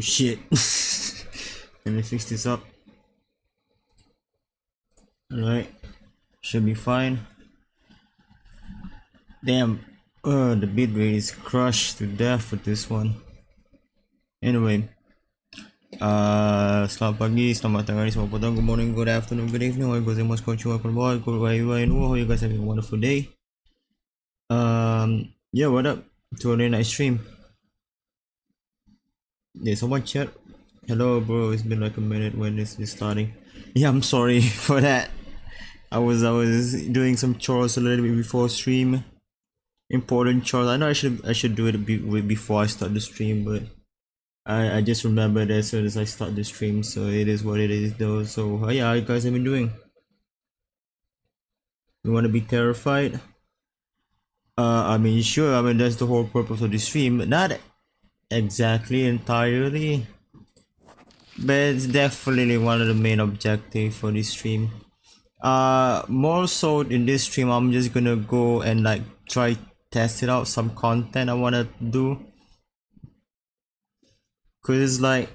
shit. Let me fix this up. Alright, should be fine. Damn, the bitrate is crushed to death with this one. Anyway, selamat pagi, selamat tengah hari, selamat petang, good morning, good afternoon, good evening, or good evening, hope you guys having a wonderful day. Yeah, what up? To a late night stream. Yeah, someone chat. Hello, bro. It's been like a minute. When is this starting? Yeah, I'm sorry for that. I was doing some chores a little bit before stream. Important chores. I know I should do it before I start the stream, but I just remembered as soon as I start the stream. So it is what it is, though. So yeah, how you guys have been doing? You want to be terrified? I mean, sure. I mean, that's the whole purpose of the stream. Not exactly entirely, but it's definitely one of the main objectives for this stream. More so in this stream, I'm just gonna go and like try test it out, some content I wanna do, cause like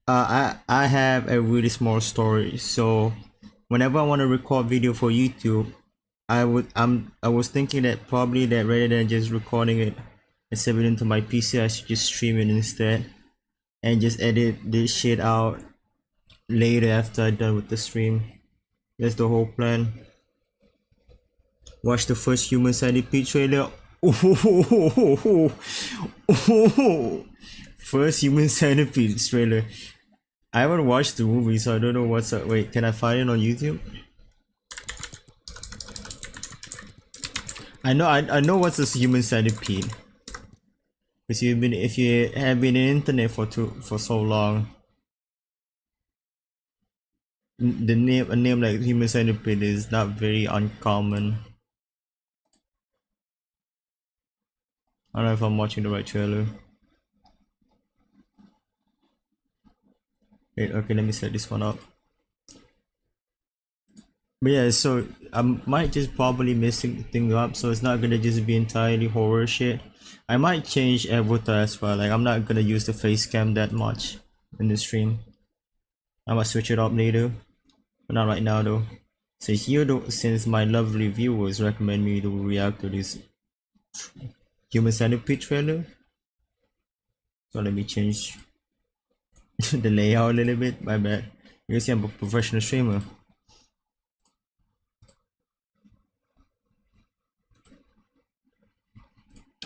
I have a really small storage, so whenever I want to record video for YouTube, I was thinking that probably that rather than just recording it and save it into my PC, I should just stream it instead and just edit this shit out later after I'm done with the stream. That's the whole plan. Watch the first Human Centipede trailer. First Human Centipede trailer. I haven't watched the movie, so I don't know what's up. Wait, can I find it on YouTube? I know what's this Human Centipede. Because if you have been in the internet for so long, a name like Human Centipede is not very uncommon. I don't know if I'm watching the right trailer. Wait, okay, let me set this one up. But yeah, so I might just probably messing things up, so it's not gonna just be entirely horror shit. I might change avatar as well. Like, I'm not gonna use the face cam that much in the stream. I might switch it up later, but not right now though. So here though, since my lovely viewers recommend me to react to this Human Centipede trailer, so let me change the layout a little bit. My bad. You can see I'm a professional streamer.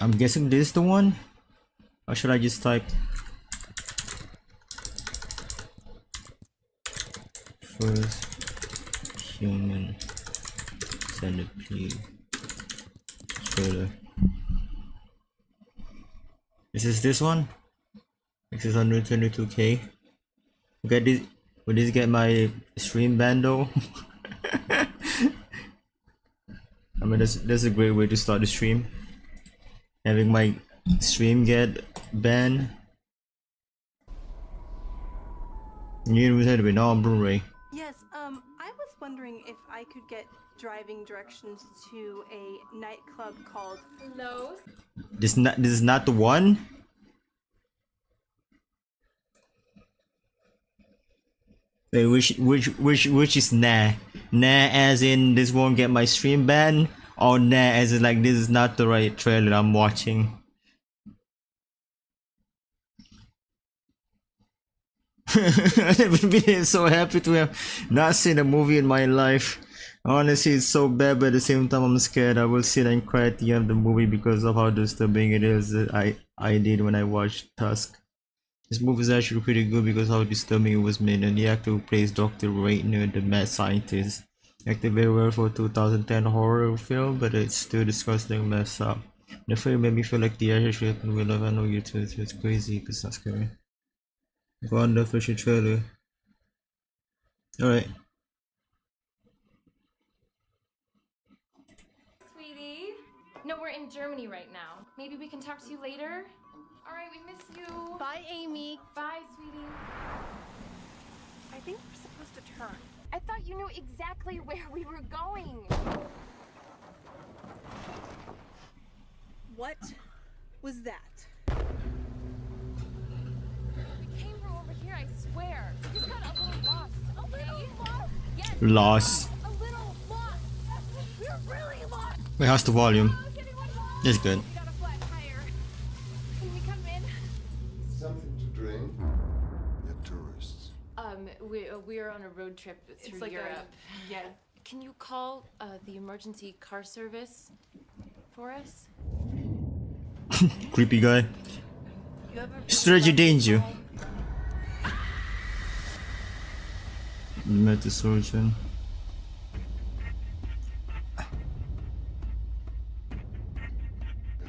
I'm guessing this is the one? Or should I just type first Human Centipede trailer? Is this one? This is 122k. Get this. Will this get my stream ban though? I mean, that's a great way to start the stream. Having my stream get banned. You had to be on Blu-ray. Yes, I was wondering if I could get driving directions to a nightclub called Lowe's. This is not the one? Wait, which is nah? Nah as in this won't get my stream banned? Or nah as in like this is not the right trailer I'm watching? I've never been so happy to have not seen a movie in my life. Honestly, it's so bad, but at the same time I'm scared. I will sit and cry at the end of the movie because of how disturbing it is that I did when I watched Tusk. This movie is actually pretty good because how disturbing it was made, and the actor who plays Dr. Reitner, the mad scientist, acted very well for a 2010 horror film, but it's still disgusting mess up. The film made me feel like the actual shit in real life. I know you too, it's crazy, it's not scary. Go on the official trailer. Alright. Sweetie? No, we're in Germany right now. Maybe we can talk to you later? Alright, we miss you. Bye, Amy. Bye, sweetie. I think we're supposed to turn. I thought you knew exactly where we were going. What was that? Where? You got a little lost. A little lost? Yes. Lost. A little lost. We're really lost. Wait, how's the volume? Is anyone home? It's good. We got a flat tire. Can we come in? Something to drink? You're tourists. We're on a road trip through It's like Europe. yeah. Can you call the emergency car service for us? Creepy guy. You ever Stranger danger. Met the surgeon. A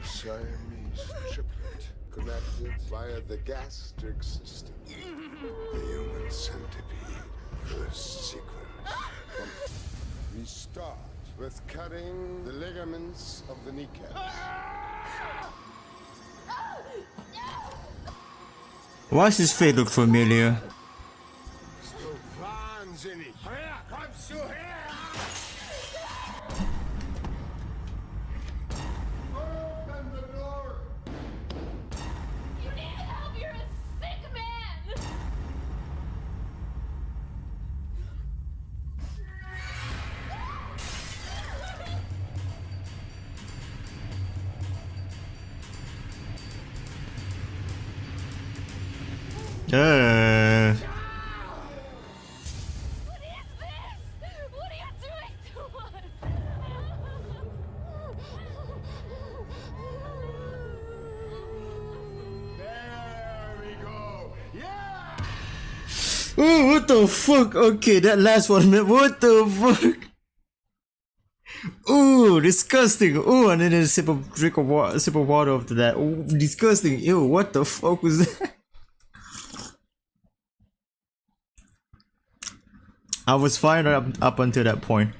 Siamese triplet connected via the gastric system. The human centipede. First sequence. We start with cutting the ligaments of the kneecap. Why does his face look familiar? So wahnsinnig. Kommst du her? Open the door. You need help. You're a sick man. Uh, What is this? What are you doing to us? There we go. Yeah! oh, what the fuck? Okay, that last one, man. What the fuck? Ooh, disgusting. Ooh, and then a sip of water after that. Ooh, disgusting. Ew, what the fuck was that? I was fine up until that point.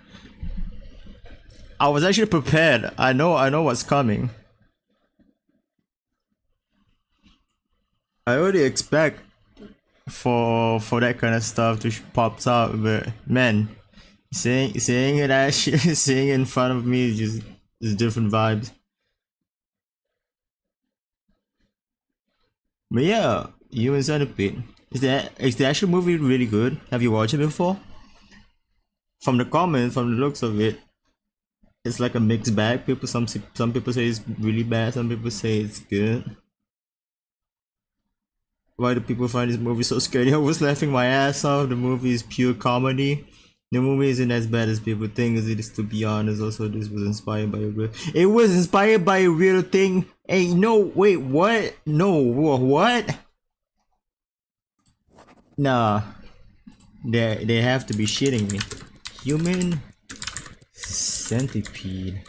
I was actually prepared. I know what's coming. I already expect for that kind of stuff to pops out, but man, seeing it actually seeing it in front of me is different vibes. But yeah, Human Centipede. Is the actual movie really good? Have you watched it before? From the comments, from the looks of it, it's like a mixed bag. Some people say it's really bad. Some people say it's good. Why do people find this movie so scary? I was laughing my ass off. The movie is pure comedy. The movie isn't as bad as people think it is, to be honest. Also, this was inspired by a real... It was inspired by a real thing. Hey, no, wait, what? No, what? Nah. They have to be shitting me. Human Centipede.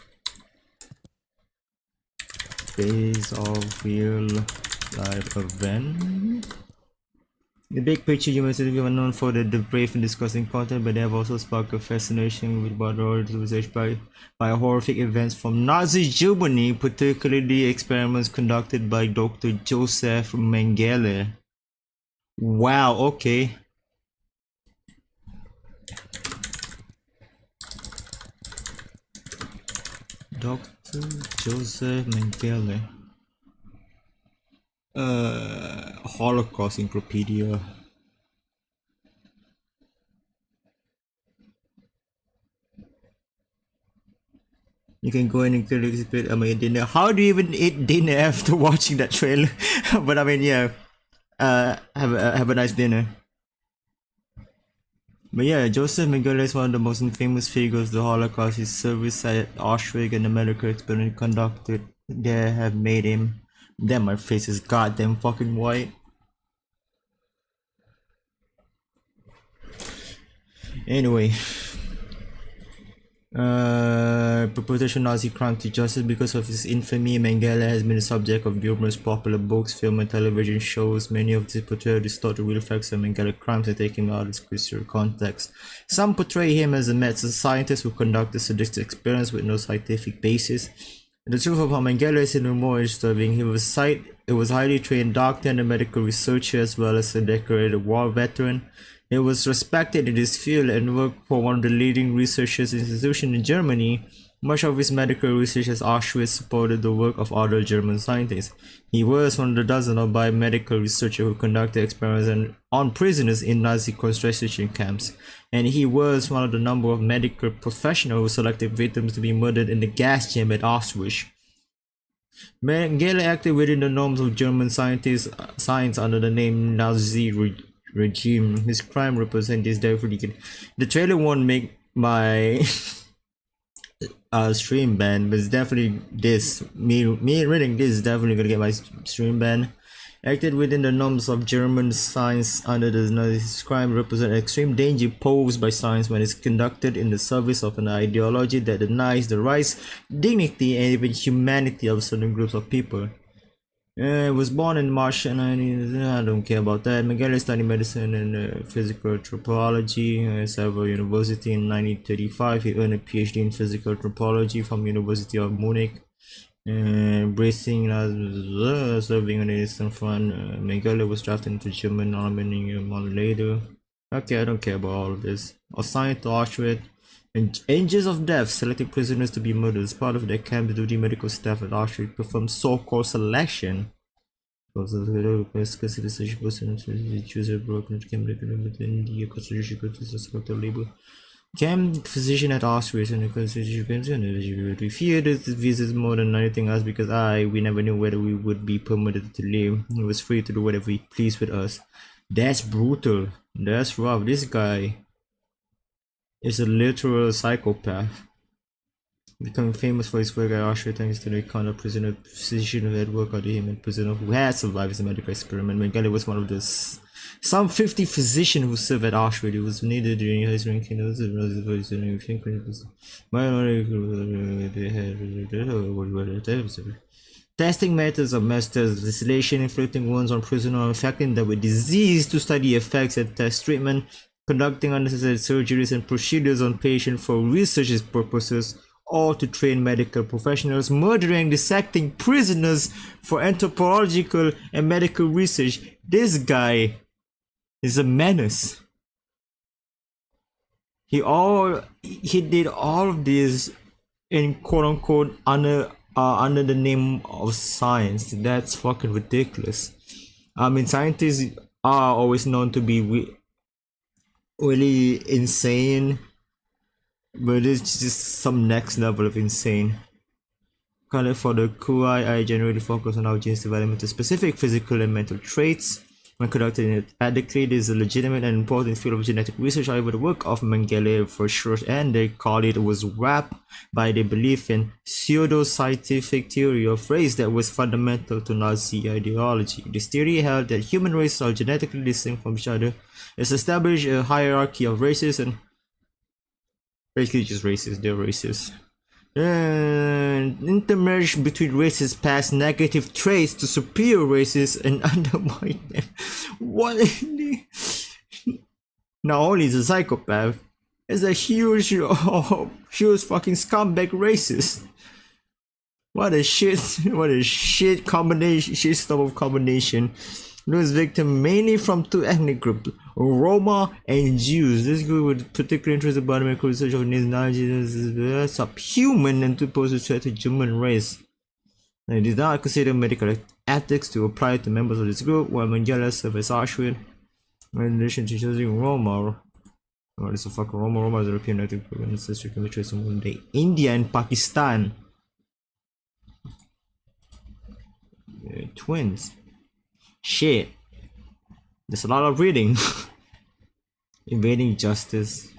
Based off real life event. The big picture, Human Centipede were known for the brave and disgusting content, but they have also sparked a fascination with what research by horrific events from Nazi Germany, particularly the experiments conducted by Dr. Joseph Mengele. Wow, okay. Dr. Joseph Mengele. Holocaust Encyclopedia. You can go in and kill it. I mean, dinner. How do you even eat dinner after watching that trailer? But I mean, yeah. Have a nice dinner. But yeah, Joseph Mengele is one of the most famous figures of the Holocaust. His service at Auschwitz and the medical experiment conducted there have made him. Damn, my face is goddamn fucking white. Anyway. Perpetration Nazi crime to justice because of his infamy. Mengele has been the subject of numerous popular books, film and television shows. Many of these portray distort the real facts of Mengele crimes and take him out of its historical context. Some portray him as a mad scientist who conducted sadistic experiments with no scientific basis. The truth about Mengele is even more disturbing. He was highly trained doctor and a medical researcher as well as a decorated war veteran. He was respected in his field and worked for one of the leading research institutions in Germany. Much of his medical research at Auschwitz supported the work of other German scientists. He was one of the dozen of biomedical researchers who conducted experiments on prisoners in Nazi concentration camps, and he was one of the number of medical professionals who selected victims to be murdered in the gas chamber at Auschwitz. Mengele acted within the norms of German science under the name Nazi regime. His crime represents this definitely. The trailer won't make my stream ban, but it's definitely this. Me reading this is definitely gonna get my stream ban. Acted within the norms of German science under the Nazi crime represent extreme danger posed by science when it's conducted in the service of an ideology that denies the rights, dignity, and even humanity of certain groups of people. Was born in March 19. I don't care about that. Mengele studied medicine and physical anthropology at several universities. In 1935, he earned a PhD in physical anthropology from University of Munich. Bracing as serving on the Eastern Front, Mengele was drafted into German army a month later. Okay, I don't care about all of this. Assigned to Auschwitz, and angels of death selected prisoners to be murdered. As part of their camp, the duty medical staff at Auschwitz performed so-called selection. Cant, physician at Auschwitz, and the constitution we feared this visits more than anything else because we never knew whether we would be permitted to live. He was free to do whatever he pleased with us. That's brutal. That's rough. This guy is a literal psychopath. Becoming famous for his work at Auschwitz thanks to the kind of prisoner physician who had worked under him and prisoner who had survived his medical experiment. Mengele was one of the some 50 physicians who served at Auschwitz. He was needed during his ranking. Testing methods of mass distillation, inflicting wounds on prisoners, infecting them with disease to study effects and test treatment, conducting unnecessary surgeries and procedures on patients for research purposes, or to train medical professionals, murdering and dissecting prisoners for anthropological and medical research. This guy is a menace. He did all of this in quote unquote under the name of science. That's fucking ridiculous. I mean, scientists are always known to be really insane, but it's just some next level of insane. Kind of for the Kuai, I generally focus on how genes develop into specific physical and mental traits. When conducted it adequately, this is a legitimate and important field of genetic research. However, the work of Mengele for sure, and they call it, was wrapped by the belief in pseudo-scientific theory or phrase that was fundamental to Nazi ideology. This theory held that human races are genetically distinct from each other. It's established a hierarchy of races and basically just races, they're racist. And intermarriage between races pass negative traits to superior races and undermine them. What? Not only is a psychopath, is a huge fucking scumbag racist. What a shit combination, shit stuff of combination. Those victims mainly from two ethnic groups, Roma and Jews. This group was particularly interested in biomedical research of Nazi subhuman and to pose a threat to human race. They did not consider medical ethics to apply to members of this group, while Mengele served as Auschwitz. In addition to choosing Roma, what is a fucking Roma? Roma is a European ethnic group and ancestry can be traced to modern day India and Pakistan. Twins. Shit. There's a lot of reading. Invading justice.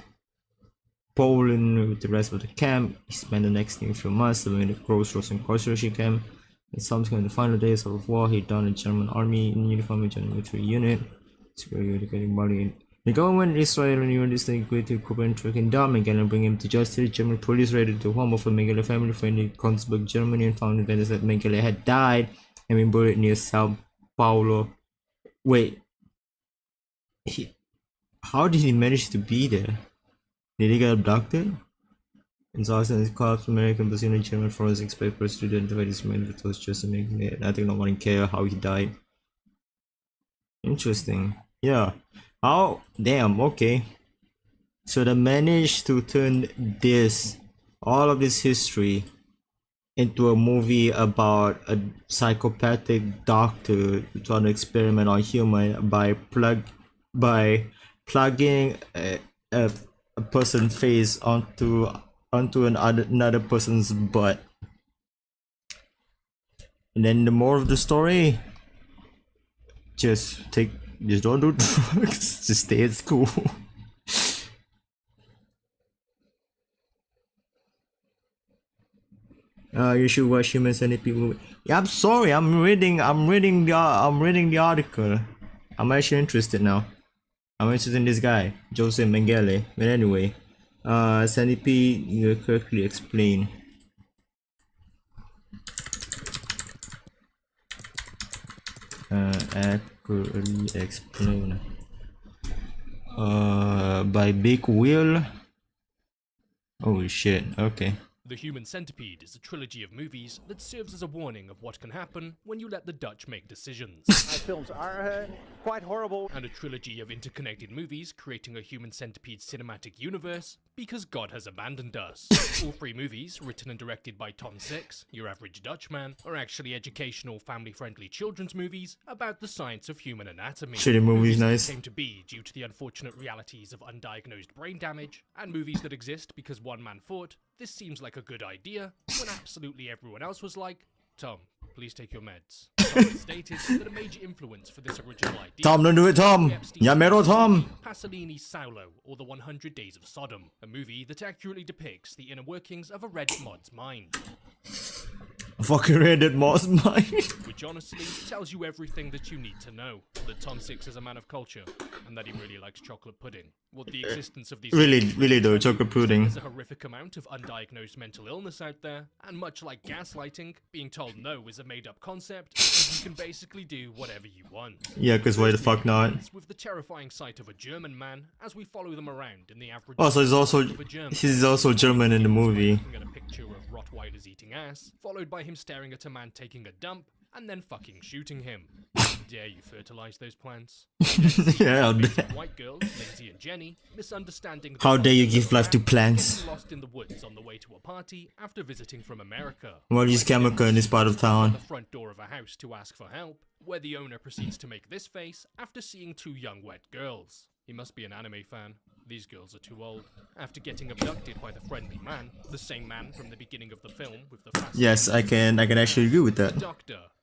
Poland with the rest of the camp. He spent the next few months living in the crossroads and concentration camp. In subsequent the final days of war, he donned a German army in uniform and German military unit. The government Israel and United agreed to cooperate tracking down Mengele and bring him to justice. German police raided the home of a Mengele family friend in Königsberg, Germany, and found evidence that Mengele had died and been buried near Sao Paulo. Wait, how did he manage to be there? Did he get abducted? It's also his corpse, American, Brazilian, German forensics papers to identify this man, but was just to make it. I think no one care how he died. Interesting. Yeah. How? Damn, okay. So they managed to turn this all of this history into a movie about a psychopathic doctor trying to experiment on human by plugging a person's face onto another person's butt. And then the more of the story, just don't do drugs, just stay at school. You should watch Human Centipede movie. Yeah, I'm sorry. I'm reading the article. I'm actually interested now. I'm interested in this guy, Joseph Mengele. But anyway, Centipede, you correctly explain. Accurately explain. By Big Wheel. Oh shit. Okay. The Human Centipede is a trilogy of movies that serves as a warning of what can happen when you let the Dutch make decisions. Our films are quite horrible. And a trilogy of interconnected movies creating a Human Centipede cinematic universe because God has abandoned us. All three movies, written and directed by Tom Six, your average Dutchman, are actually educational, family-friendly children's movies about the science of human anatomy. Shitty movies, Movies that nice. came to be due to the unfortunate realities of undiagnosed brain damage, and movies that exist because one man thought, this seems like a good idea, when absolutely everyone else was like, Tom, please take your meds. Tom has stated that a major influence for this original idea... Tom, don't do it, Tom. Yamero, Tom. Pasolini's Saulo, or The 100 Days of Sodom, a movie that accurately depicts the inner workings of a red mod's mind. I fucking read it, Moss Mine. Which honestly tells you everything that you need to know. That Tom Six is a man of culture, and that he really likes chocolate pudding. What the existence of these... Really though, chocolate pudding. There's a horrific amount of undiagnosed mental illness out there, and much like gaslighting, being told no is a made-up concept, and you can basically do whatever you want. Yeah, cause why the fuck not? With the terrifying sight of a German man as we follow them around in the average... Oh, so he's also German in the movie. Looking at a picture of Rottweilers eating ass, followed by him staring at a man taking a dump, and then fucking shooting him. Dare you fertilize those plants? Yeah, White girls, Lindsay and Jenny, misunderstanding... how dare you give life to plants? Getting lost in the woods on the way to a party after visiting from America. Well, use chemical in this part of town. The front door of a house to ask for help, where the owner proceeds to make this face after seeing two young wet girls. He must be an anime fan. These girls are too old. After getting abducted by the friendly man, the same man from the beginning of the film with the fast... Yes, I can actually agree with that.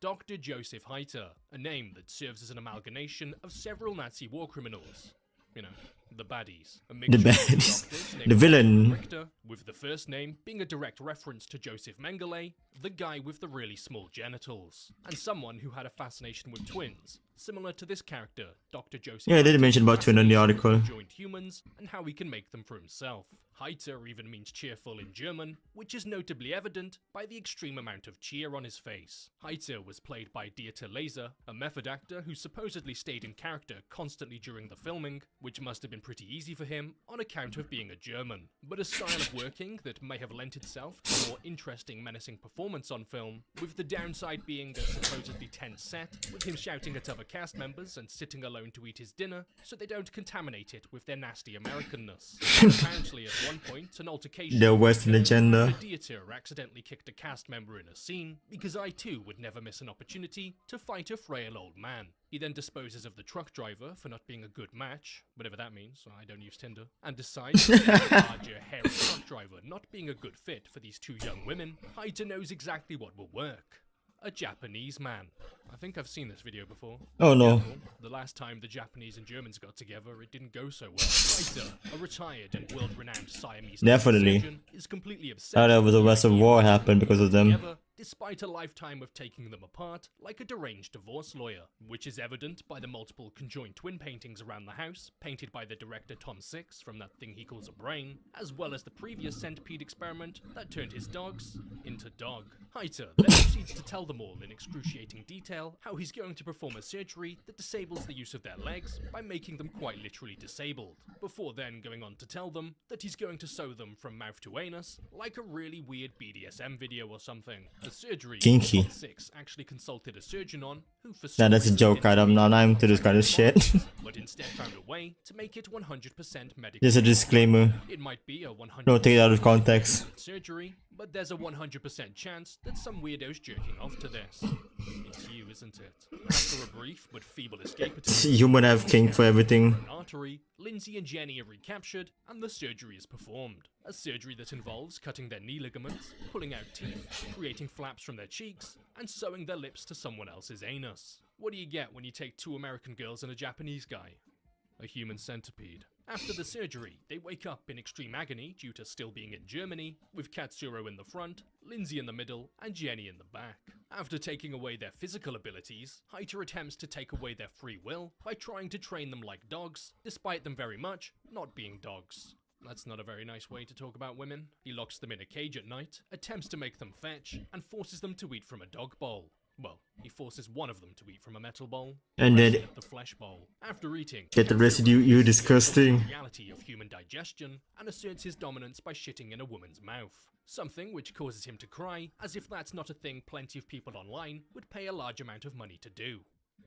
Dr. Joseph Heiter, a name that serves as an amalgamation of several Nazi war criminals. You know, the baddies. The baddies. The villain. Richter, with the first name being a direct reference to Joseph Mengele, the guy with the really small genitals, and someone who had a fascination with twins, similar to this character, Dr. Joseph. Yeah, they did mention about twin in the article. Joined humans and how he can make them for himself. Heiter even means cheerful in German, which is notably evident by the extreme amount of cheer on his face. Heiter was played by Dieter Laser, a method actor who supposedly stayed in character constantly during the filming, which must have been pretty easy for him on account of being a German. But a style of working that may have lent itself to a more interesting, menacing performance on film, with the downside being a supposedly tense set, with him shouting at other cast members and sitting alone to eat his dinner so they don't contaminate it with their nasty Americanness. Apparently at one point, an altercation... The Western agenda. The Dieter accidentally kicked a cast member in a scene, because I too would never miss an opportunity to fight a frail old man. He then disposes of the truck driver for not being a good match, whatever that means, I don't use Tinder, and decides that the larger, hairy truck driver not being a good fit for these two young women, Heiter knows exactly what will work. A Japanese man. I think I've seen this video before. Oh no. The last time the Japanese and Germans got together, it didn't go so well. Heiter, a retired and world-renowned Siamese Definitely. surgeon, is completely obsessed. Thought there was a Western war happened because of them. Together, despite a lifetime of taking them apart like a deranged divorce lawyer, which is evident by the multiple conjoined twin paintings around the house, painted by the director Tom Six from that thing he calls a brain, as well as the previous centipede experiment that turned his dogs into dog. Heiter then proceeds to tell them all in excruciating detail how he's going to perform a surgery that disables the use of their legs by making them quite literally disabled, before then going on to tell them that he's going to sew them from mouth to anus like a really weird BDSM video or something, as surgery Kinky. Tom 6 actually consulted a surgeon on who for Nah, some that's a reason joke. didn't I'm not believe into this kind of shit. but instead found a way to make it 100% medical. Just a disclaimer. It might be a 100% Don't take it out of context. surgery, but there's a 100% chance that some weirdo's jerking off to this. It's you, isn't it? After a brief but feeble escape attempt, Human have kink for everything. an artery, Lindsay and Jenny are recaptured, and the surgery is performed. A surgery that involves cutting their knee ligaments, pulling out teeth, creating flaps from their cheeks, and sewing their lips to someone else's anus. What do you get when you take 2 American girls and a Japanese guy? A human centipede. After the surgery, they wake up in extreme agony due to still being in Germany, with Katsuro in the front, Lindsay in the middle, and Jenny in the back. After taking away their physical abilities, Haita attempts to take away their free will by trying to train them like dogs, despite them very much not being dogs. That's not a very nice way to talk about women. He locks them in a cage at night, attempts to make them fetch, and forces them to eat from a dog bowl. Well, he forces one of them to eat from a metal bowl, And the then rest at the flesh bowl. After eating, get the residue, you disgusting. the reality of human digestion and asserts his dominance by shitting in a woman's mouth. Something which causes him to cry, as if that's not a thing plenty of people online would pay a large amount of money to do.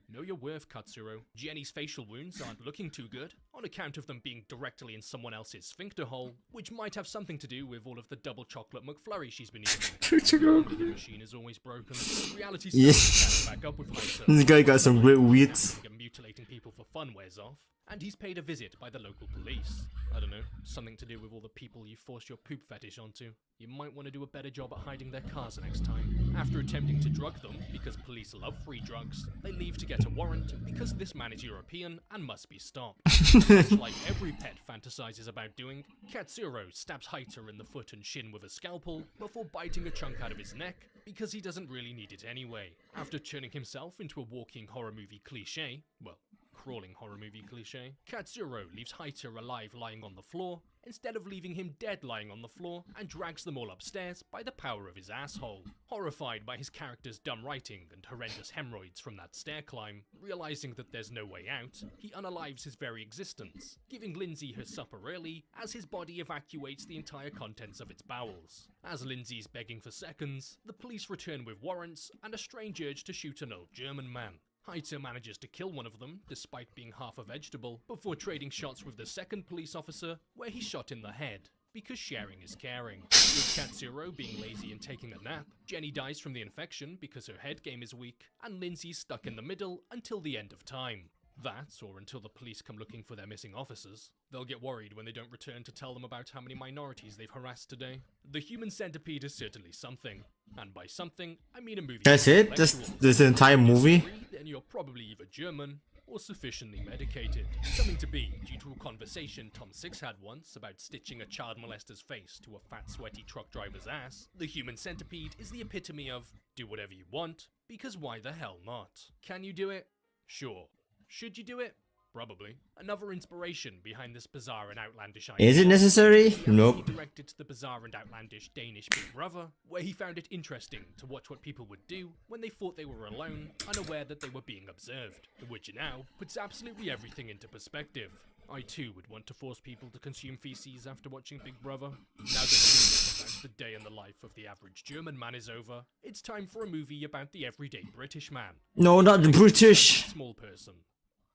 Know your worth, Katsuro. Jenny's facial wounds aren't looking too good, on account of them being directly in someone else's sphincter hole, which might have something to do with all of the double chocolate McFlurry she's been eating. The machine is always broken. Reality Yeah. starts to catch back up with Haita. This guy got some great wits. And mutilating people for fun wears off, and he's paid a visit by the local police. I don't know, something to do with all the people you forced your poop fetish onto. You might want to do a better job at hiding their cars next time. After attempting to drug them, because police love free drugs, they leave to get a warrant, because this man is European and must be stopped. Much like every pet fantasizes about doing, Katsuro stabs Haita in the foot and shin with a scalpel, before biting a chunk out of his neck, because he doesn't really need it anyway. After turning himself into a walking horror movie cliche, well, crawling horror movie cliche, Katsuro leaves Haita alive lying on the floor, instead of leaving him dead lying on the floor, and drags them all upstairs by the power of his asshole. Horrified by his character's dumb writing and horrendous hemorrhoids from that stair climb, realizing that there's no way out, he unalives his very existence, giving Lindsay her supper early, as his body evacuates the entire contents of its bowels. As Lindsay's begging for seconds, the police return with warrants and a strange urge to shoot an old German man. Haita manages to kill one of them, despite being half a vegetable, before trading shots with the second police officer, where he's shot in the head, because sharing is caring. With Katsuro being lazy and taking a nap, Jenny dies from the infection because her head game is weak, and Lindsay's stuck in the middle until the end of time. That, or until the police come looking for their missing officers. They'll get worried when they don't return to tell them about how many minorities they've harassed today. The human centipede is certainly something. And by something, I mean a movie. That's it? Just this entire movie? Then you're probably either German or sufficiently medicated. Something to be due to a conversation Tom 6 had once about stitching a child molester's face to a fat sweaty truck driver's ass. The human centipede is the epitome of do whatever you want, because why the hell not? Can you do it? Sure. Should you do it? Probably. Another inspiration behind this bizarre and outlandish idea. Is it necessary? He Nope. directed the bizarre and outlandish Danish Big Brother, where he found it interesting to watch what people would do when they thought they were alone, unaware that they were being observed, which now puts absolutely everything into perspective. I too would want to force people to consume feces after watching Big Brother. Now that the movie about the day in the life of the average German man is over, it's time for a movie about the everyday British man. No, not the British. Small person.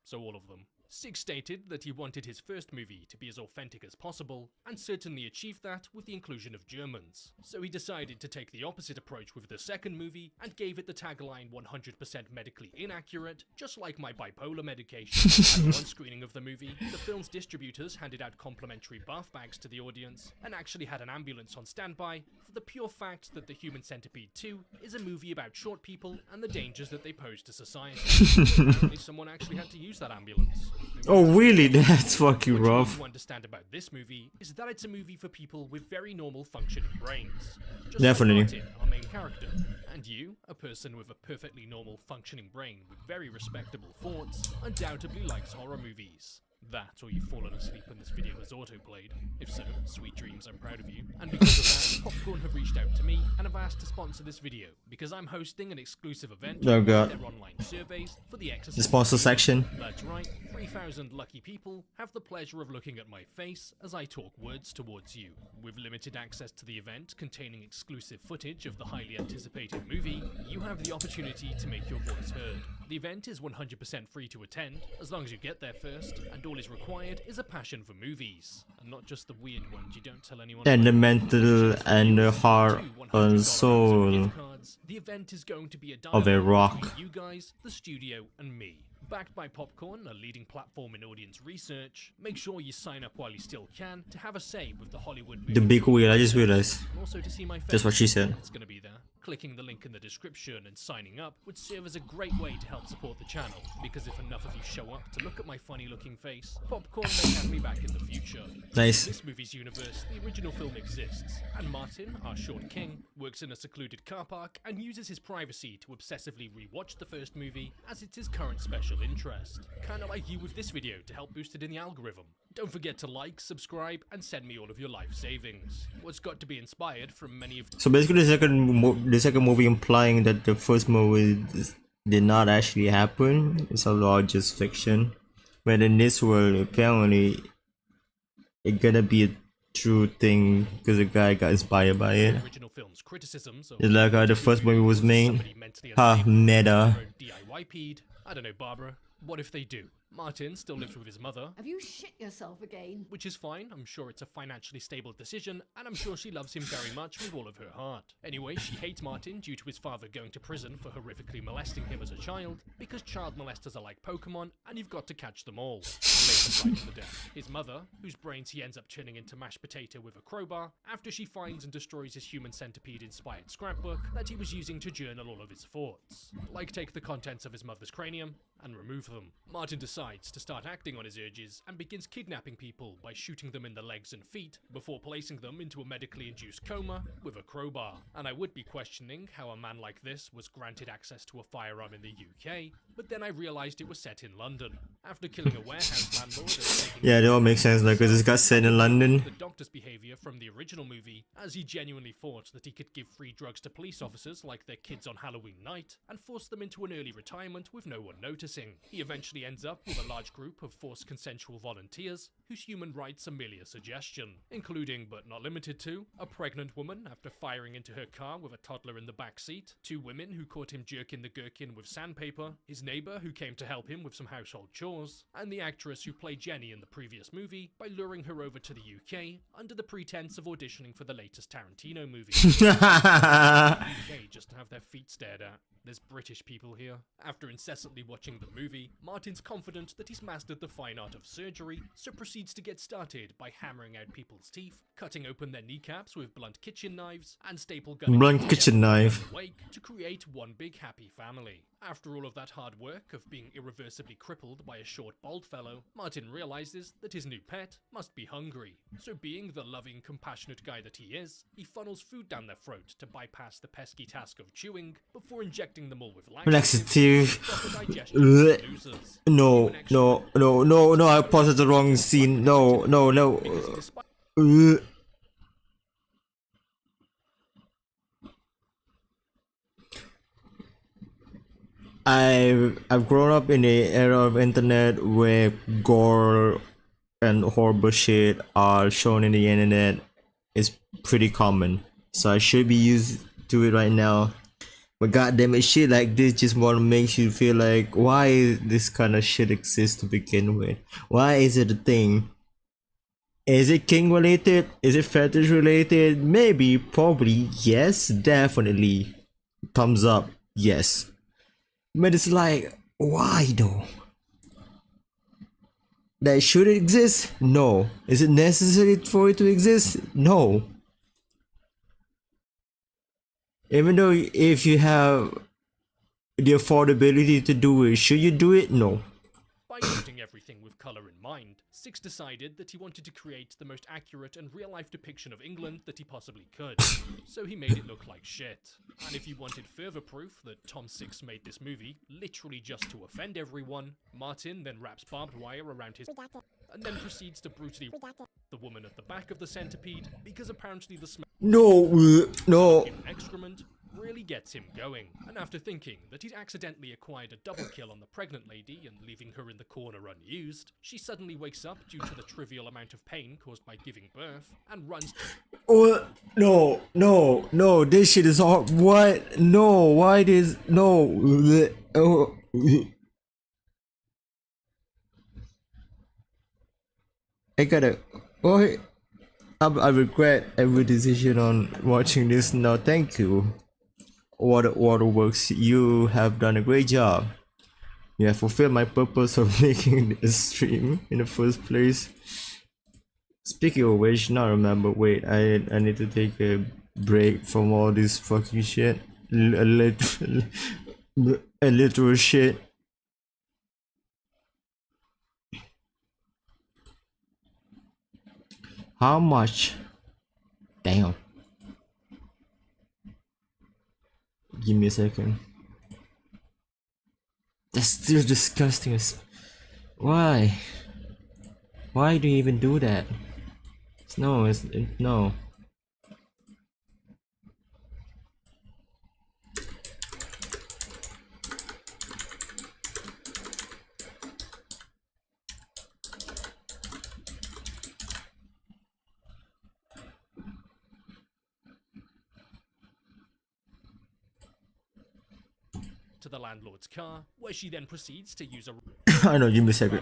So all of them. Six stated that he wanted his first movie to be as authentic as possible, and certainly achieved that with the inclusion of Germans. So he decided to take the opposite approach with the second movie, and gave it the tagline 100% medically inaccurate, just like my bipolar medication. At one screening of the movie, the film's distributors handed out complimentary bath bags to the audience, and actually had an ambulance on standby, for the pure fact that The Human Centipede 2 is a movie about short people and the dangers that they pose to society. Apparently someone actually had to use that ambulance. Oh really? That's fucking What you need rough. to understand about this movie is that it's a movie for people with very normal functioning brains. Just Definitely. like Martin, our main character. And you, a person with a perfectly normal functioning brain with very respectable thoughts, undoubtedly likes horror movies. That, or you've fallen asleep and this video has autoplayed. If so, sweet dreams, I'm proud of you. And because of that, Popcorn have reached out to me and have asked to sponsor this video, because I'm hosting an exclusive event Oh with god. their online surveys for the exercise. The sponsor section. That's right, 3,000 lucky people have the pleasure of looking at my face as I talk words towards you. With limited access to the event containing exclusive footage of the highly anticipated movie, you have the opportunity to make your voice heard. The event is 100% free to attend, as long as you get there first, and all is required is a passion for movies. And not just the weird ones you don't tell anyone And the about. mental and the heart and soul The event is going to be a of a dialogue rock. between you guys, the studio, and me. Backed by Popcorn, a leading platform in audience research, make sure you sign up while you still can to have a say with the Hollywood The big wheel, I just realized. and also to see my face. That's what she said. It's gonna be there. Clicking the link in the description and signing up would serve as a great way to help support the channel, because if enough of you show up to look at my funny looking face, Popcorn may have me back in the future. Nice. In this movie's universe, the original film exists, and Martin, our short king, works in a secluded car park and uses his privacy to obsessively rewatch the first movie as it's his current special interest. Kinda like you with this video to help boost it in the algorithm. Don't forget to like, subscribe, and send me all of your life savings. What's got to be inspired from many of So basically, the second movie implying that the first movie did not actually happen. It's all just fiction. But in this world, apparently, it's gonna be a true thing because the guy got inspired by it. the original film's criticisms of It's like how the first movie was made. somebody mentally Ha, unstable meta. or DIY-P'd. I don't know, Barbara. What if they do? Martin still lives with his mother, Have you shit yourself again? which is fine. I'm sure it's a financially stable decision, and I'm sure she loves him very much with all of her heart. Anyway, she hates Martin due to his father going to prison for horrifically molesting him as a child, because child molesters are like Pokemon, and you've got to catch them all. And make them fight to the death. His mother, whose brains he ends up turning into mashed potato with a crowbar, after she finds and destroys his human centipede-inspired scrapbook that he was using to journal all of his thoughts. Like take the contents of his mother's cranium and remove them. Martin decides to start acting on his urges and begins kidnapping people by shooting them in the legs and feet before placing them into a medically induced coma with a crowbar. And I would be questioning how a man like this was granted access to a firearm in the UK, but then I realized it was set in London. After killing a warehouse landlord and taking Yeah, that all makes sense. Like, cause this got set in London. the doctor's behavior from the original movie, as he genuinely thought that he could give free drugs to police officers like their kids on Halloween night and force them into an early retirement with no one noticing. He eventually ends up with a large group of forced consensual volunteers whose human rights are merely a suggestion, including but not limited to a pregnant woman after firing into her car with a toddler in the back seat, 2 women who caught him jerking the gherkin with sandpaper, his neighbor who came to help him with some household chores, and the actress who played Jenny in the previous movie by luring her over to the UK under the pretense of auditioning for the latest Tarantino movie. UK just to have their feet stared at. There's British people here. After incessantly watching the movie, Martin's confident that he's mastered the fine art of surgery, so proceeds to get started by hammering out people's teeth, cutting open their kneecaps with blunt kitchen knives, and staple gunning Blunt them kitchen together knife. in a wake to create one big happy family. After all of that hard work of being irreversibly crippled by a short, bald fellow, Martin realizes that his new pet must be hungry. So being the loving, compassionate guy that he is, he funnels food down their throat to bypass the pesky task of chewing before injecting them all with Laxative. proper digestion for losers. No, no, no, no, no, I paused the wrong scene. No, no, no. Because despite I've grown up in the era of internet where gore and horrible shit are shown in the internet. It's pretty common, so I should be used to it right now. But goddamn it, shit like this just wanna makes you feel like, why this kind of shit exists to begin with? Why is it a thing? Is it king related? Is it fetish related? Maybe, probably, yes, definitely. Thumbs up, yes. But it's like, why though? That should it exist? No. Is it necessary for it to exist? No. Even though if you have the affordability to do it, should you do it? No. by coating everything with colour in mind, Six decided that he wanted to create the most accurate and real-life depiction of England that he possibly could. So he made it look like shit. And if you wanted further proof that Tom Six made this movie literally just to offend everyone, Martin then wraps barbed wire around his and then proceeds to brutally the woman at the back of the centipede because apparently the smell No. of excrement really gets him going. And after thinking that he'd accidentally acquired a double kill on the pregnant lady and leaving her in the corner unused, she suddenly wakes up due to the trivial amount of pain caused by giving birth and runs Oh, no. This shit is hard. What? No. Why this? No. Oh. I gotta. Oh, I regret every decision on watching this now. Thank you. Waterworks, you have done a great job. You have fulfilled my purpose of making this stream in the first place. Speaking of which, now remember, wait, I need to take a break from all this fucking shit. A literal shit. How much? Damn. Give me a second. That's still disgusting as... Why? Why do you even do that? No. to the landlord's car, where she then proceeds to use a I know, give me a second.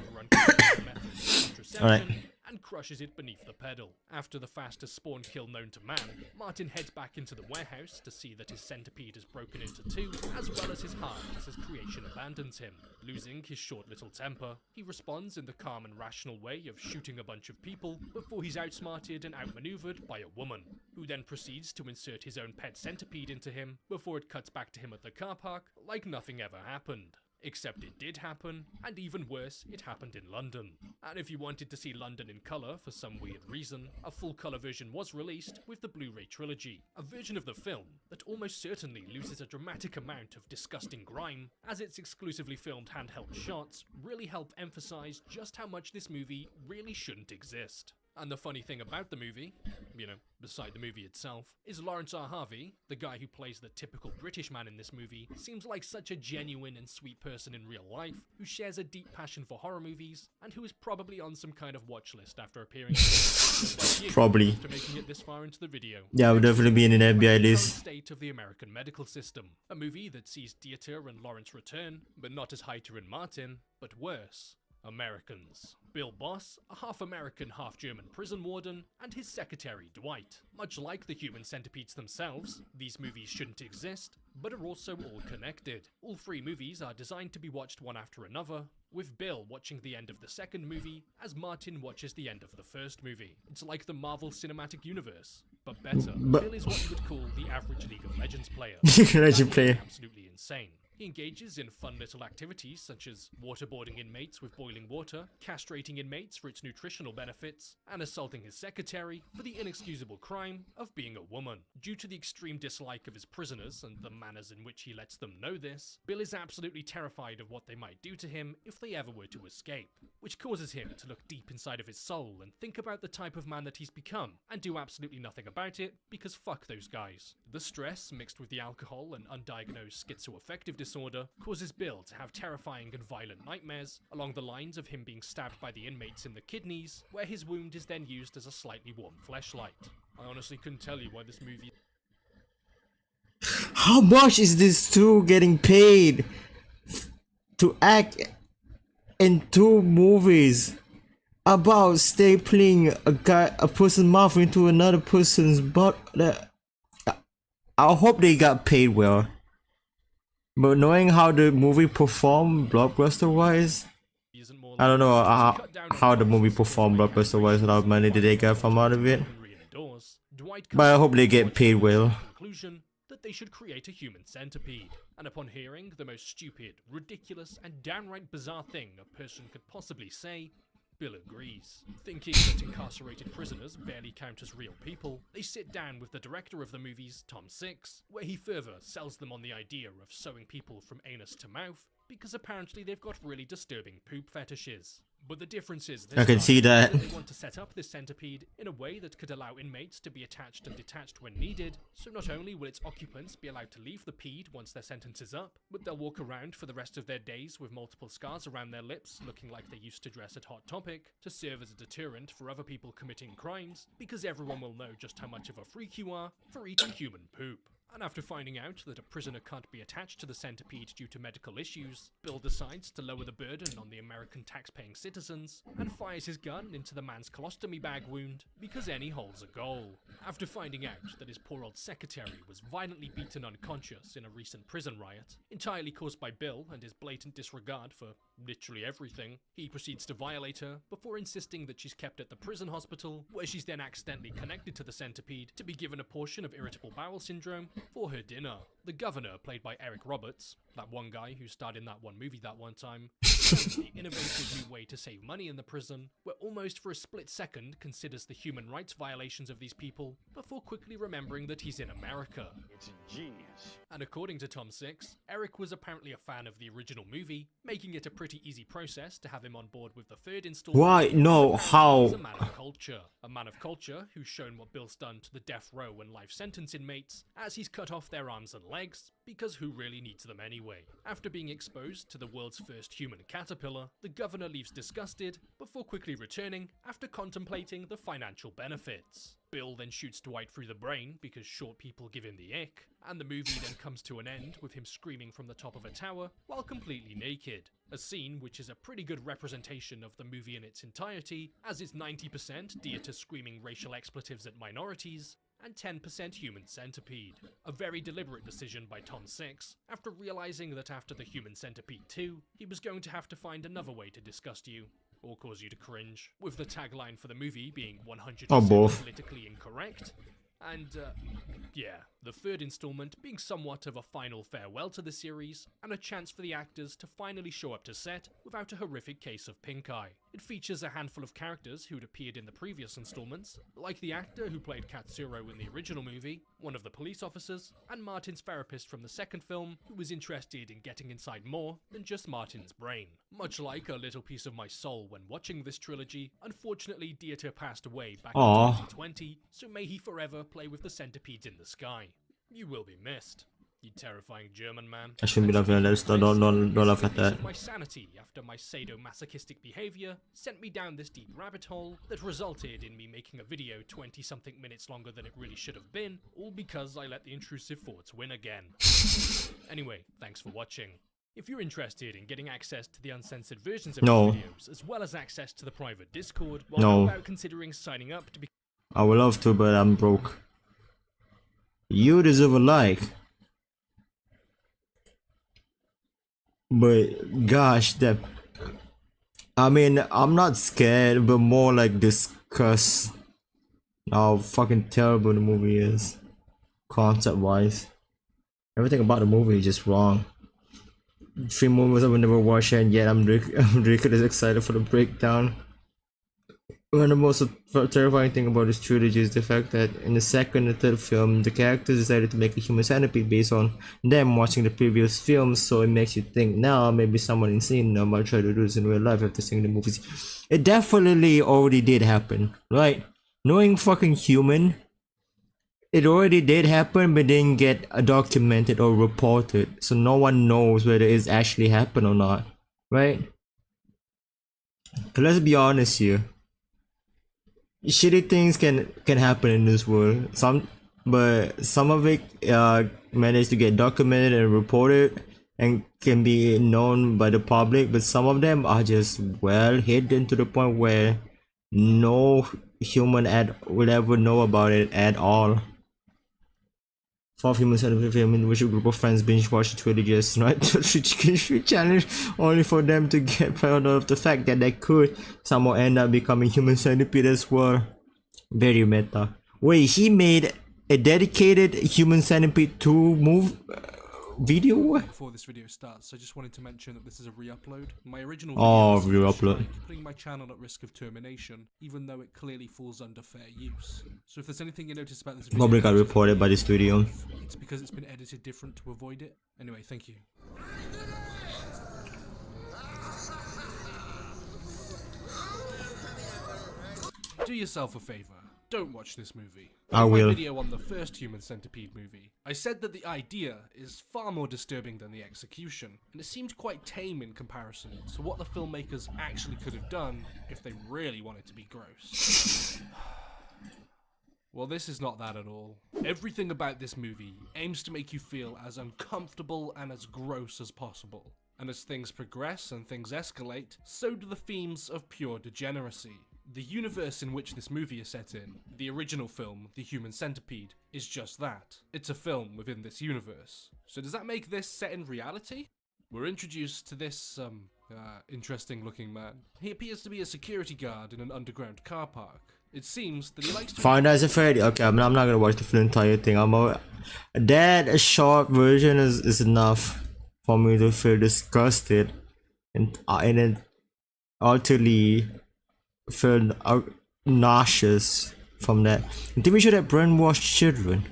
Alright. and crushes it beneath the pedal. After the fastest spawn kill known to man, Martin heads back into the warehouse to see that his centipede is broken into two, as well as his heart as his creation abandons him. Losing his short little temper, he responds in the calm and rational way of shooting a bunch of people before he's outsmarted and outmaneuvered by a woman, who then proceeds to insert his own pet centipede into him before it cuts back to him at the car park like nothing ever happened. Except it did happen, and even worse, it happened in London. And if you wanted to see London in colour for some weird reason, a full colour version was released with the Blu-ray trilogy, a version of the film that almost certainly loses a dramatic amount of disgusting grime, as its exclusively filmed handheld shots really help emphasise just how much this movie really shouldn't exist. And the funny thing about the movie, beside the movie itself, is Lawrence R. Harvey, the guy who plays the typical British man in this movie, seems like such a genuine and sweet person in real life, who shares a deep passion for horror movies, and who is probably on some kind of watch list after appearing Probably. after making it this far into the video. Yeah, I would definitely be in an FBI The list. State of the American Medical System, a movie that sees Dieter and Lawrence return, but not as Heiter and Martin, but worse. Americans. Bill Boss, a half-American, half-German prison warden, and his secretary, Dwight. Much like the human centipedes themselves, these movies shouldn't exist, but are also all connected. All three movies are designed to be watched one after another, with Bill watching the end of the second movie as Martin watches the end of the first movie. It's like the Marvel Cinematic Universe, but better. Bill is what you would call the average League of Legends player. Legend player. Absolutely insane. He engages in fun little activities such as waterboarding inmates with boiling water, castrating inmates for its nutritional benefits, and assaulting his secretary for the inexcusable crime of being a woman. Due to the extreme dislike of his prisoners and the manners in which he lets them know this, Bill is absolutely terrified of what they might do to him if they ever were to escape, which causes him to look deep inside of his soul and think about the type of man that he's become, and do absolutely nothing about it because fuck those guys. The stress mixed with the alcohol and undiagnosed schizoaffective disorder causes Bill to have terrifying and violent nightmares along the lines of him being stabbed by the inmates in the kidneys, where his wound is then used as a slightly warm fleshlight. I honestly couldn't tell you why this movie... How much is this two getting paid to act in two movies about stapling a person's mouth into another person's butt? I hope they got paid well. But knowing how the movie performed blockbuster wise, I don't know how the movie performed blockbuster wise, how much money did they get from out of it. But I hope they get paid well. Conclusion that they should create a human centipede. And upon hearing the most stupid, ridiculous, and downright bizarre thing a person could possibly say, Bill agrees. Thinking that incarcerated prisoners barely count as real people, they sit down with the director of the movies, Tom Six, where he further sells them on the idea of sewing people from anus to mouth, because apparently they've got really disturbing poop fetishes. But the difference is I can see that. they want to set up this centipede in a way that could allow inmates to be attached and detached when needed, so not only will its occupants be allowed to leave the pede once their sentence is up, but they'll walk around for the rest of their days with multiple scars around their lips, looking like they used to dress at Hot Topic, to serve as a deterrent for other people committing crimes, because everyone will know just how much of a freak you are for eating human poop. And after finding out that a prisoner can't be attached to the centipede due to medical issues, Bill decides to lower the burden on the American tax-paying citizens and fires his gun into the man's colostomy bag wound because any hole's a goal. After finding out that his poor old secretary was violently beaten unconscious in a recent prison riot, entirely caused by Bill and his blatant disregard for literally everything, he proceeds to violate her before insisting that she's kept at the prison hospital, where she's then accidentally connected to the centipede to be given a portion of irritable bowel syndrome for her dinner. The governor, played by Eric Roberts, that one guy who starred in that one movie that one time, the innovative new way to save money in the prison, where almost for a split second considers the human rights violations of these people, before quickly remembering that he's in America. It's genius. And according to Tom Six, Eric was apparently a fan of the original movie, making it a pretty easy process to have him on board with the third installment. Why? No, how? He's a man of culture. A man of culture who's shown what Bill's done to the death row and life sentence inmates, as he's cut off their arms and legs, because who really needs them anyway? After being exposed to the world's first human caterpillar, the governor leaves disgusted, before quickly returning after contemplating the financial benefits. Bill then shoots Dwight through the brain because short people give him the ick, and the movie then comes to an end with him screaming from the top of a tower while completely naked. A scene which is a pretty good representation of the movie in its entirety, as it's 90% Dieter screaming racial expletives at minorities, and 10% human centipede. A very deliberate decision by Tom Six, after realizing that after the Human Centipede 2, he was going to have to find another way to disgust you, or cause you to cringe, with the tagline for the movie being 100% both. politically incorrect, and yeah, the third installment being somewhat of a final farewell to the series, and a chance for the actors to finally show up to set without a horrific case of pink eye. It features a handful of characters who'd appeared in the previous installments, like the actor who played Katsuro in the original movie, one of the police officers, and Martin's therapist from the second film, who was interested in getting inside more than just Martin's brain. Much like a little piece of my soul when watching this trilogy, unfortunately Dieter passed away back in 2020, so may he forever play with the centipedes in the sky. You will be missed, you terrifying German man. I shouldn't be laughing at that. Don't laugh at that. My sanity after my sadomasochistic behavior sent me down this deep rabbit hole that resulted in me making a video 20-something minutes longer than it really should have been, all because I let the intrusive thoughts win again. Anyway, thanks for watching. If you're interested in getting access to the uncensored versions of these videos, as well as access to the private Discord, well, how about considering signing up to be— I would love to, but I'm broke. You deserve a like. But gosh, that, I mean, I'm not scared, but more like disgust how fucking terrible the movie is, concept wise. Everything about the movie is just wrong. 3 movies I will never watch, and yet I'm ridiculously excited for the breakdown. One of the most terrifying thing about this trilogy is the fact that in the second and third film, the characters decided to make a human centipede based on them watching the previous films, so it makes you think now maybe someone insane might try to do this in real life after seeing the movies. It definitely already did happen, right? Knowing fucking human, it already did happen but didn't get documented or reported, so no one knows whether it's actually happened or not, right? But let's be honest here. Shitty things can happen in this world, but some of it managed to get documented and reported and can be known by the public, but some of them are just well hidden to the point where no human will ever know about it at all. 4 human centipede film in which a group of friends binge watch the trilogies, right? Challenge only for them to get proud of the fact that they could somehow end up becoming human centipede as well. Very meta. Wait, he made a dedicated human centipede 2 video? Before this video starts, I just wanted to mention that this is a re-upload. My original Oh, video was re-upload. strike, putting my channel at risk of termination, even though it clearly falls under fair use. So if there's anything you notice about this video, Probably got reported by the studio. it's because it's been edited different to avoid it. Anyway, thank you. Do yourself a favor. Don't watch this movie. I In will. my video on the first Human Centipede movie, I said that the idea is far more disturbing than the execution, and it seemed quite tame in comparison to what the filmmakers actually could have done if they really wanted to be gross. Well, this is not that at all. Everything about this movie aims to make you feel as uncomfortable and as gross as possible. And as things progress and things escalate, so do the themes of pure degeneracy. The universe in which this movie is set in, the original film, The Human Centipede, is just that. It's a film within this universe. So does that make this set in reality? We're introduced to this, interesting looking man. He appears to be a security guard in an underground car park. It seems that he likes to— Find as a Freddy. Okay, I'm not gonna watch the full entire thing. That short version is enough for me to feel disgusted and then utterly feel nauseous from that. And TV show that brainwashed children.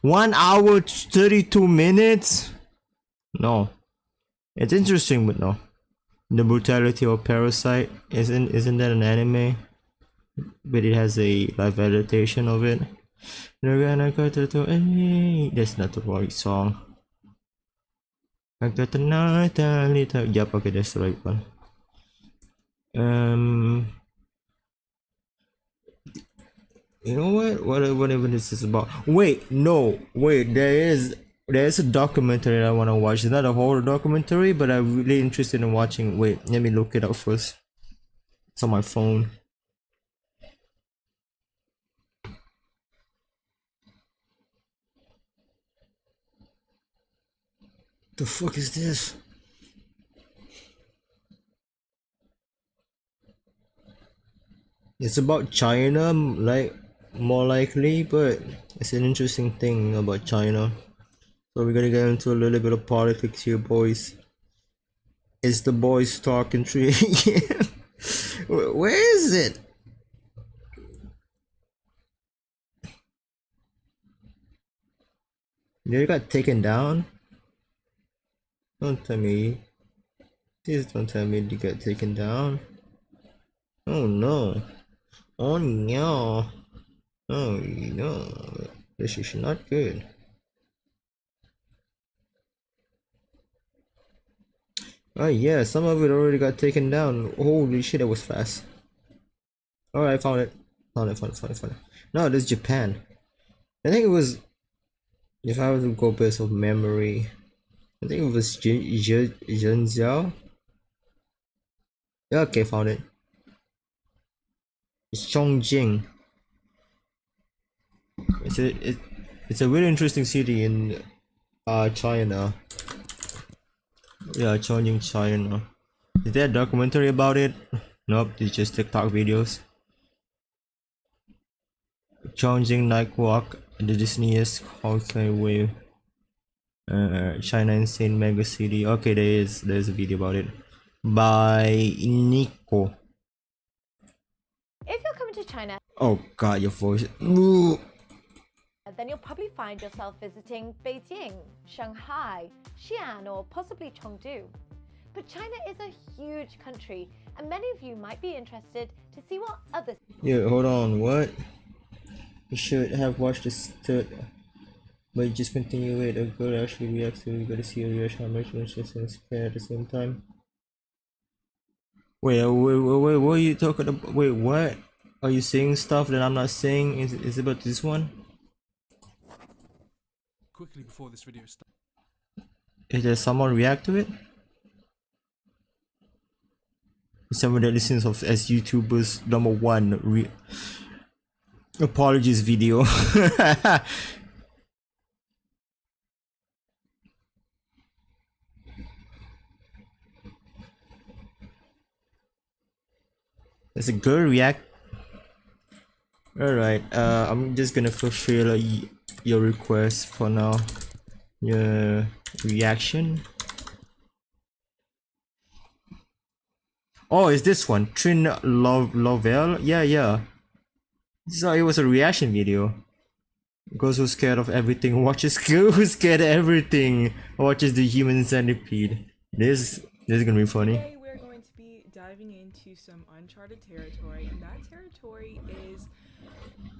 1 hour 32 minutes? No. It's interesting, but no. The brutality of Parasite isn't that an anime? But it has a live adaptation of it. That's not the right song. Yep, okay, that's the right one. You know what? Whatever this is about. Wait, no, wait. There's a documentary that I want to watch. It's not a horror documentary, but I'm really interested in watching. Wait, let me look it up first. It's on my phone. The fuck is this? It's about China, like more likely, but it's an interesting thing about China. So we're gonna get into a little bit of politics here, boys. It's the boys talking tree. Where is it? You got taken down? Don't tell me. Please don't tell me you got taken down. Oh no. Oh no. Oh no. This is not good. Oh yeah, some of it already got taken down. Holy shit, that was fast. Alright, found it. Found it. No, this is Japan. I think it was, if I were to go based off memory, I think it was Zhenzhou. Yeah, okay, found it. It's Chongqing. It's a really interesting city in China. Yeah, Chongqing, China. Is there a documentary about it? Nope, it's just TikTok videos. Chongqing Night Walk, the Disney's Hawkeye Wave. China Insane Mega City. Okay, there's a video about it by Nico. If you're coming to China, Oh god, your voice. Ooh. then you'll probably find yourself visiting Beijing, Shanghai, Xi'an, or possibly Chengdu. But China is a huge country, and many of you might be interested to see what other— Yeah, hold on, what? You should have watched this third, but just continue it. A girl actually reacts to it. You gotta see a reaction, how much interest and scared at the same time. Wait, what are you talking about? Wait, what? Are you saying stuff that I'm not saying? Is it about this one? Quickly before this video starts. Is there someone react to it? Someone that listens of as YouTubers #1 apologies video. There's a girl react. Alright, I'm just gonna fulfill your request for now. reaction. Oh, is this one Trin Lovell? Yeah. So it was a reaction video. Girls who's scared of everything watches girl who's scared of everything watches the Human Centipede. This is gonna be funny. Today we're going to be diving into some uncharted territory, and that territory is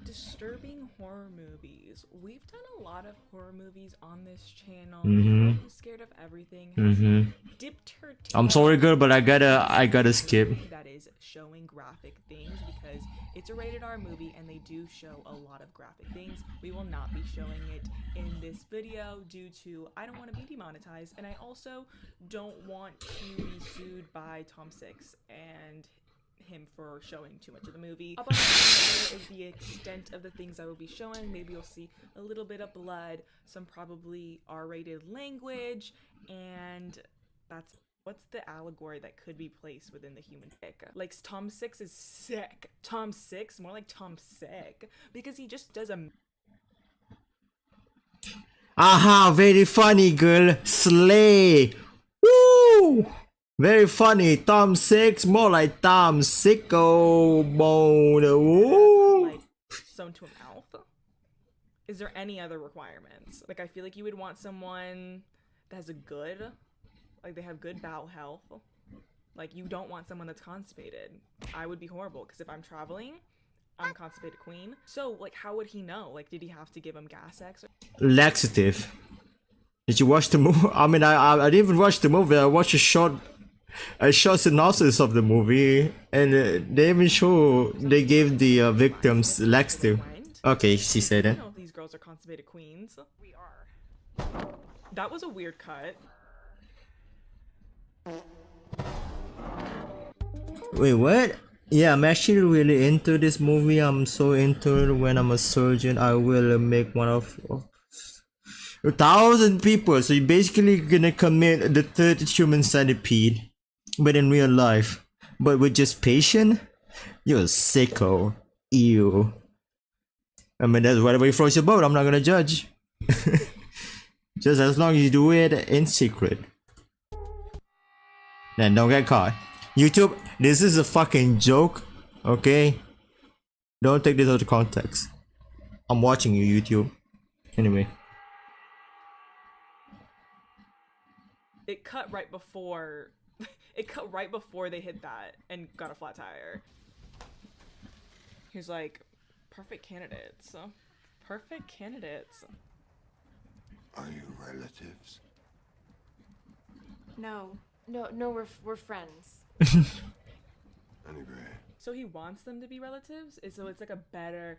disturbing horror movies. We've done a lot of horror movies on this channel. Girl who's scared of everything has dipped her toe. I'm sorry, girl, but I gotta skip. That is showing graphic things because it's a rated R movie and they do show a lot of graphic things. We will not be showing it in this video due to I don't want to be demonetized, and I also don't want to be sued by Tom Six and him for showing too much of the movie. Up on the screen is the extent of the things I will be showing. Maybe you'll see a little bit of blood, some probably R-rated language, and that's what's the allegory that could be placed within the human dick? Like Tom Six is sick. Tom Six, more like Tom Sick, because he just does a Aha, very funny, girl. Slay. Woo! Very funny. Tom Six, more like Tom Sicko. Woo! like sewn to a mouth. Is there any other requirements? Like I feel like you would want someone that has a good, like they have good bowel health. Like you don't want someone that's constipated. I would be horrible because if I'm traveling, I'm constipated queen. So like how would he know? Like did he have to give him gas X? Laxative. Did you watch the movie? I mean, I didn't even watch the movie. I watched a short synopsis of the movie, and they even show they gave the victims laxative. Okay, she said I it. don't know if these girls are constipated queens. We are. That was a weird cut. Wait, what? Yeah, I'm actually really into this movie. I'm so into it. When I'm a surgeon, I will make one of 1,000 people. So you're basically gonna commit the third Human Centipede, but in real life. But with just patient, you're a sicko. Ew. I mean, that's whatever you floats your boat. I'm not gonna judge. Just as long as you do it in secret. Then don't get caught. YouTube, this is a fucking joke, okay? Don't take this out of context. I'm watching you, YouTube. Anyway. It cut right before it cut right before they hit that and got a flat tire. He's like, perfect candidates. Perfect candidates. Are you relatives? No. No, we're friends. Anyway. So he wants them to be relatives, so it's like a better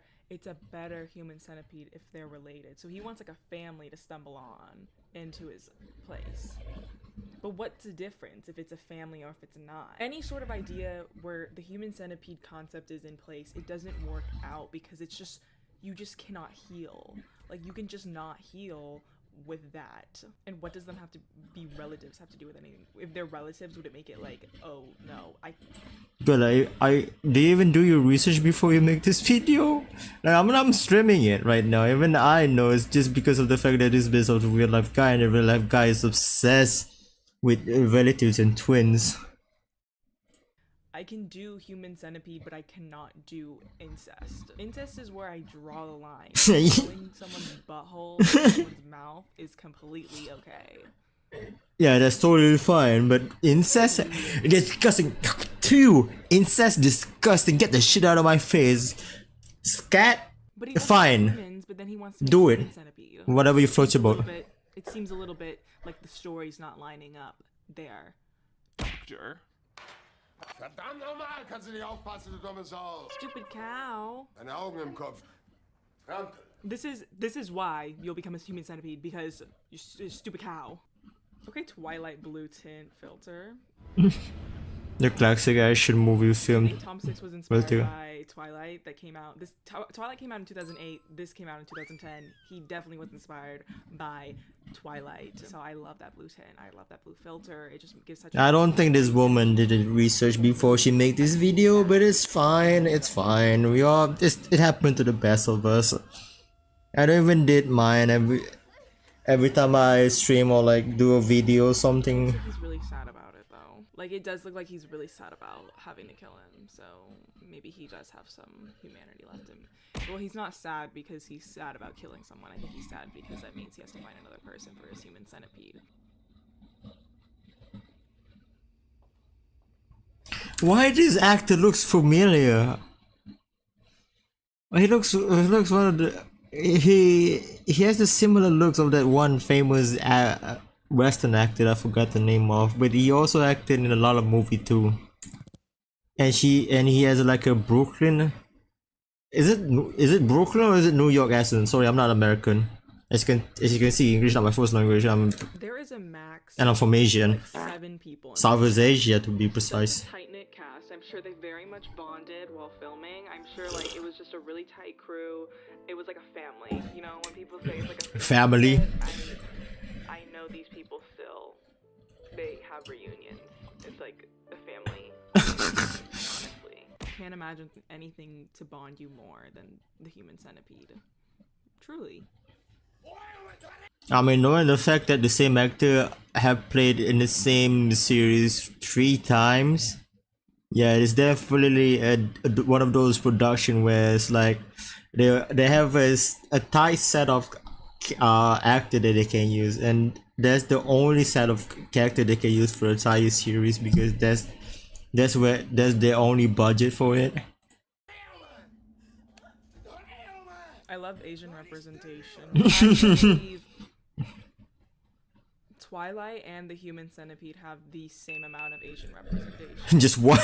human centipede if they're related. So he wants like a family to stumble on into his place. But what's the difference if it's a family or if it's not? Any sort of idea where the human centipede concept is in place, it doesn't work out because it's just, you just cannot heal. Like you can just not heal with that. And what does them have to be relatives have to do with anything? If they're relatives, would it make it like, oh no, But do you even do your research before you make this video? Like, I'm streaming it right now. Even I know it's just because of the fact that it's based off of a real life guy, and a real life guy is obsessed with relatives and twins. I can do human centipede, but I cannot do incest. Incest is where I draw the line. Pulling someone's butthole in someone's mouth is completely okay. Yeah, that's totally fine, but incest, disgusting. Two, incest, disgusting. Get the shit out of my face. Scat, But he wants fine. humans, but then he wants to make Do a it. human centipede. Whatever you float your boat. But it seems a little bit like the story's not lining up there. Doctor? Verdammt nochmal! Kannst du nicht aufpassen, du dumme Sau! Stupid cow. Deine Augen im Kopf. Trampel. This is why you'll become a human centipede, because you're a stupid cow. Okay, Twilight blue tint filter. The classic action movie I film. think Tom Six was Well, inspired too. by Twilight that came out. Twilight came out in 2008. This came out in 2010. He definitely was inspired by Twilight. So I love that blue tint. I love that blue filter. It just gives such. I don't think this woman did a research before she made this video, but it's fine. It's fine. We all it happened to the best of us. I don't even did mine. every time I stream or like do a video or something. He's really sad about it though. Like it does look like he's really sad about having to kill him. So maybe he does have some humanity left in him. Well, he's not sad because he's sad about killing someone. I think he's sad because that means he has to find another person for his human centipede. Why this actor looks familiar? He looks one of the he has the similar looks of that one famous Western actor I forgot the name of, but he also acted in a lot of movies too. And he has like a Brooklyn. Is it Brooklyn or is it New York accent? Sorry, I'm not American. As you can see, English is not my first language. There is a max. And I'm from Asia. Like 7 people. Southeast Asia to be precise. Tight knit cast. I'm sure they very much bonded while filming. I'm sure like it was just a really tight crew. It was like a family. You know, when people say it's like a family. I know these people still. They have reunions. It's like a family. Honestly, I can't imagine anything to bond you more than the human centipede. Truly. I mean, knowing the fact that the same actor have played in the same series 3 times, yeah, it's definitely one of those production where it's like they have a tight set of actor that they can use, and that's the only set of character they can use for the entire series because that's their only budget for it. I love Asian representation. I believe Twilight and the Human Centipede have the same amount of Asian representation. Just one.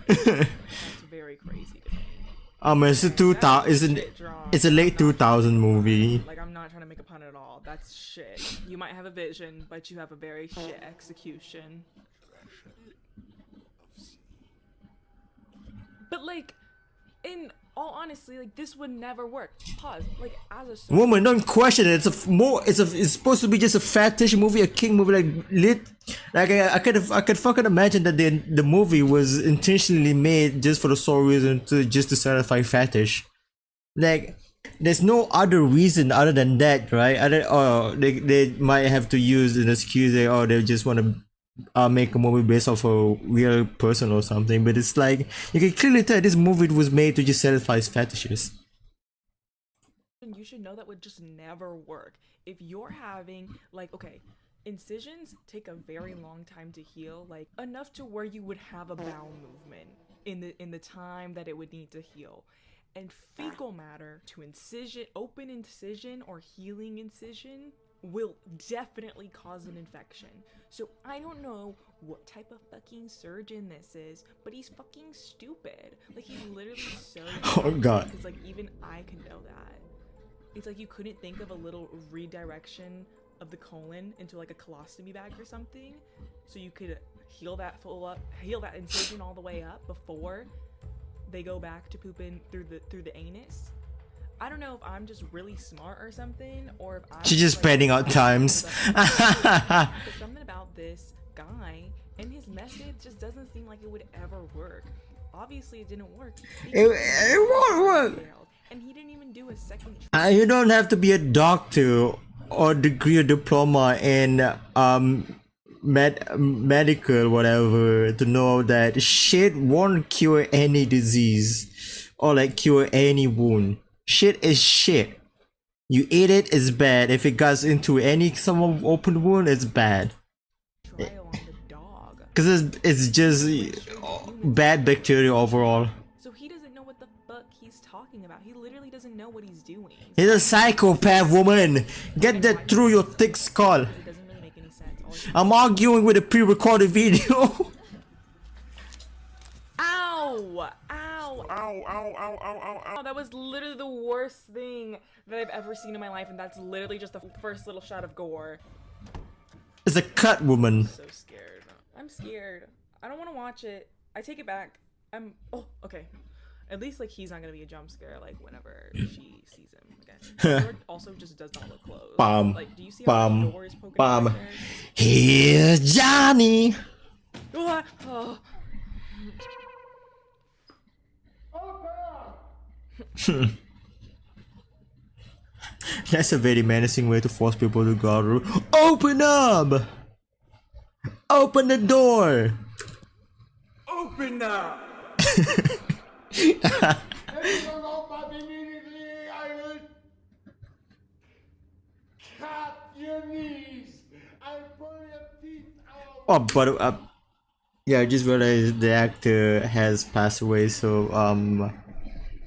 That's very crazy to me. It's it's a late 2000 movie. Like, I'm not trying to make a pun at all. That's shit. You might have a vision, but you have a very shit execution. But like, in all honesty, like this would never work. Pause. Like as a Woman, don't question it. It's supposed to be just a fetish movie, a king movie, like lit. Like I could fucking imagine that the movie was intentionally made just for the sole reason to satisfy fetish. Like there's no other reason other than that, right? They might have to use an excuse. They just want to make a movie based off a real person or something, but it's like you can clearly tell this movie was made to just satisfy his fetishes. You should know that would just never work. If you're having like, okay, incisions take a very long time to heal, like enough to where you would have a bowel movement in the time that it would need to heal. And fecal matter to open incision or healing incision will definitely cause an infection. So I don't know what type of fucking surgeon this is, but he's fucking stupid. Like he's literally so oh god. Because like even I can know that. It's like you couldn't think of a little redirection of the colon into like a colostomy bag or something, so you could heal that incision all the way up before they go back to pooping through the anus. I don't know if I'm just really smart or something, or if I'm She's just spreading out times. There's something about this guy and his method just doesn't seem like it would ever work. Obviously, it didn't work. It won't work. And he didn't even do a second. You don't have to be a doctor or degree or diploma in medical whatever to know that shit won't cure any disease or like cure any wound. Shit is shit. You eat it, it's bad. If it goes into some open wound, it's bad. Trial on the dog. Cause it's just bad bacteria overall. So he doesn't know what the fuck he's talking about. He literally doesn't know what he's doing. He's a psychopath, woman. Get that through your thick skull. It doesn't really make any sense. I'm arguing with a pre-recorded video. Ow! Ow! Ow! Ow! Ow! Ow! Ow! That was literally the worst thing that I've ever seen in my life, and that's literally just the first little shot of gore. It's a cut, woman. I'm so scared. I'm scared. I don't want to watch it. I take it back. Oh, okay. At least like he's not gonna be a jump scare like whenever she sees him again. The door also just does not look closed. Like, do you see how the door is poking out there? Here's Johnny. Oh. That's a very menacing way to force people to go out of the room. Open up! Open the door! Open up! If you don't open up immediately, I will cut your knees and pull your teeth out. Oh, but yeah, I just realized the actor has passed away, so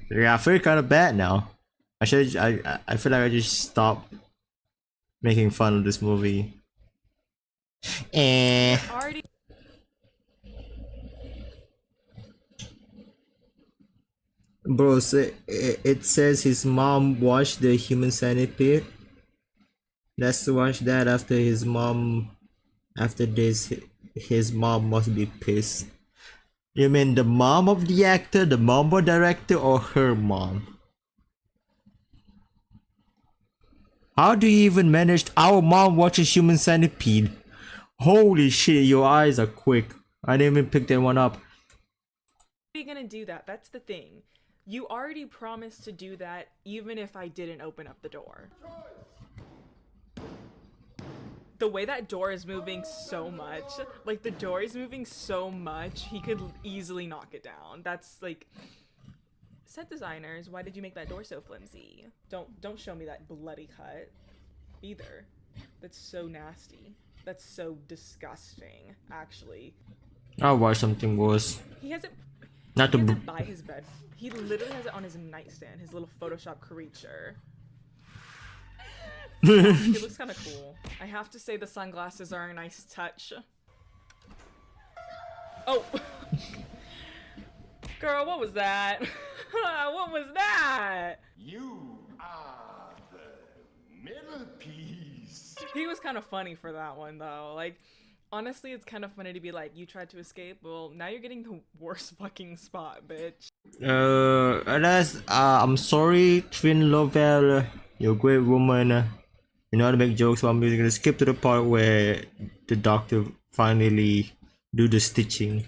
yeah, I feel kind of bad now. I feel like I just stopped making fun of this movie. Already. Bro, so it says his mom watched the Human Centipede. Let's watch that after his mom. After this, his mom must be pissed. You mean the mom of the actor, the mom or director, or her mom? How do you even manage? Our mom watches Human Centipede. Holy shit, your eyes are quick. I didn't even pick that one up. How are you gonna do that? That's the thing. You already promised to do that even if I didn't open up the door. The way that door is moving so much, like the door is moving so much, he could easily knock it down. That's like, set designers, why did you make that door so flimsy? Don't show me that bloody cut either. That's so nasty. That's so disgusting, actually. I'll watch something worse. He has it. Not He has to. it by his bed. He literally has it on his nightstand. His little Photoshop creature. It looks kind of cool. I have to say the sunglasses are a nice touch. Oh. Girl, what was that? What was that? You are the middle piece. He was kind of funny for that one, though. Like, honestly, it's kind of funny to be like, you tried to escape? Well, now you're getting the worst fucking spot, bitch. I'm sorry, Twin Lovell. You're a great woman. You know how to make jokes, so I'm just gonna skip to the part where the doctor finally do the stitching.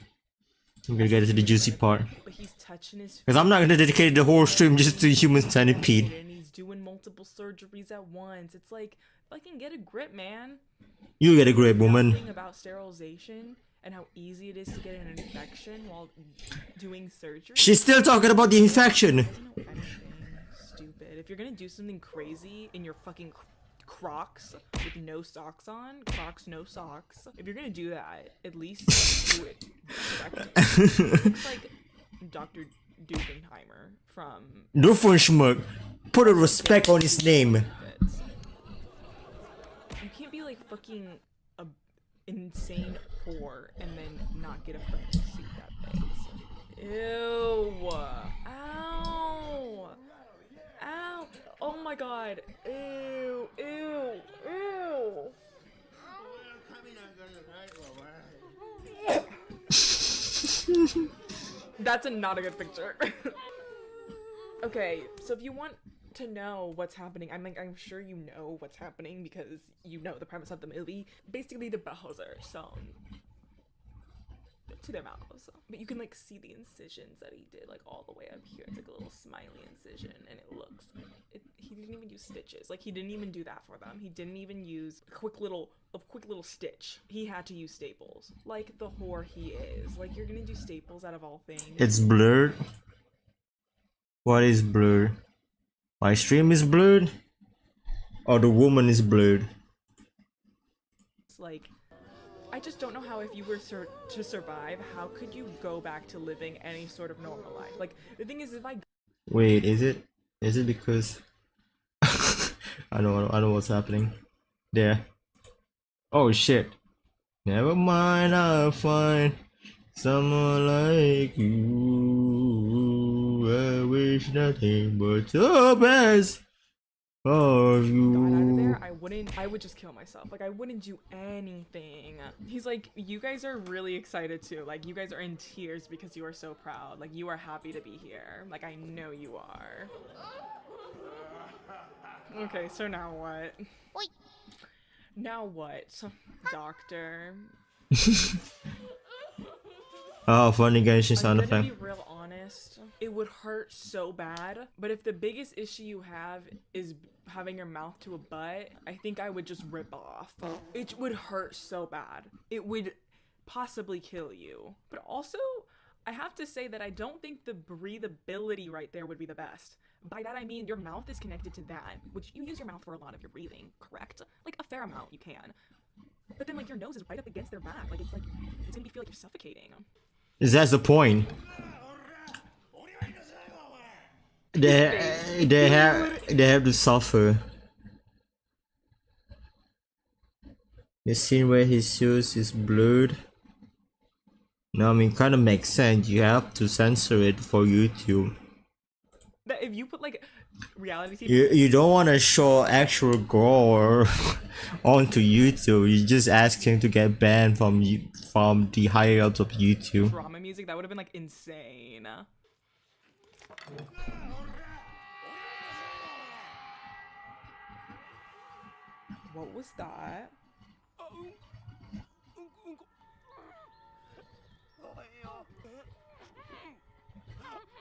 I'm gonna get to the juicy part. But he's touching his Because I'm not gonna dedicate the whole stream just to Human Centipede. and he's doing multiple surgeries at once. It's like, fucking get a grip, man. You get a great woman. Thing about sterilization and how easy it is to get an infection while doing surgery. She's still talking about the infection. I don't know anything. Stupid. If you're gonna do something crazy in your fucking Crocs with no socks on, Crocs no socks. If you're gonna do that, at least do it correctly. Looks like Dr. Doofenheimer from Doofenshmirk. Put a respect on his name. You can't be like fucking a insane whore and then not get a fucking suit that big. Ew. Ow. Ow. Oh my god. Ew. Ew. Ew. That's not a good picture. Okay, so if you want to know what's happening, I'm sure you know what's happening because you know the premise of the movie. Basically, the buttholes are sewn to their mouths, but you can like see the incisions that he did like all the way up here. It's like a little smiley incision, and it looks. He didn't even use stitches. Like he didn't even do that for them. He didn't even use a quick little stitch. He had to use staples, like the whore he is. Like you're gonna do staples out of all things. It's blurred. What is blurred? My stream is blurred? Or the woman is blurred? It's like, I just don't know how if you were to survive, how could you go back to living any sort of normal life? Like, the thing is, if I... Wait, is it? Is it because... I know what's happening. There. Oh shit. Never mind, I'll find someone like you. I wish nothing but the best of you. got out of there, I would just kill myself. Like, I wouldn't do anything. He's like, you guys are really excited too. Like, you guys are in tears because you are so proud. Like, you are happy to be here. Like, I know you are. Okay, so now what? Now what, doctor? Oh, funny guy, she sound I'm gonna effect. be real honest. It would hurt so bad. But if the biggest issue you have is having your mouth to a butt, I think I would just rip off. It would hurt so bad. It would possibly kill you. But also, I have to say that I don't think the breathability right there would be the best. By that I mean your mouth is connected to that, which you use your mouth for a lot of your breathing, correct? Like a fair amount you can. But then like your nose is right up against their back. Like it's gonna feel like you're suffocating. That's the point. They have to suffer. The scene where his shoes is blurred. No, I mean, kind of makes sense. You have to censor it for YouTube. That if you put like reality TV, you don't want to show actual gore onto YouTube. You just ask him to get banned from the higher ups of YouTube. drama music, that would have been like insane. What was that?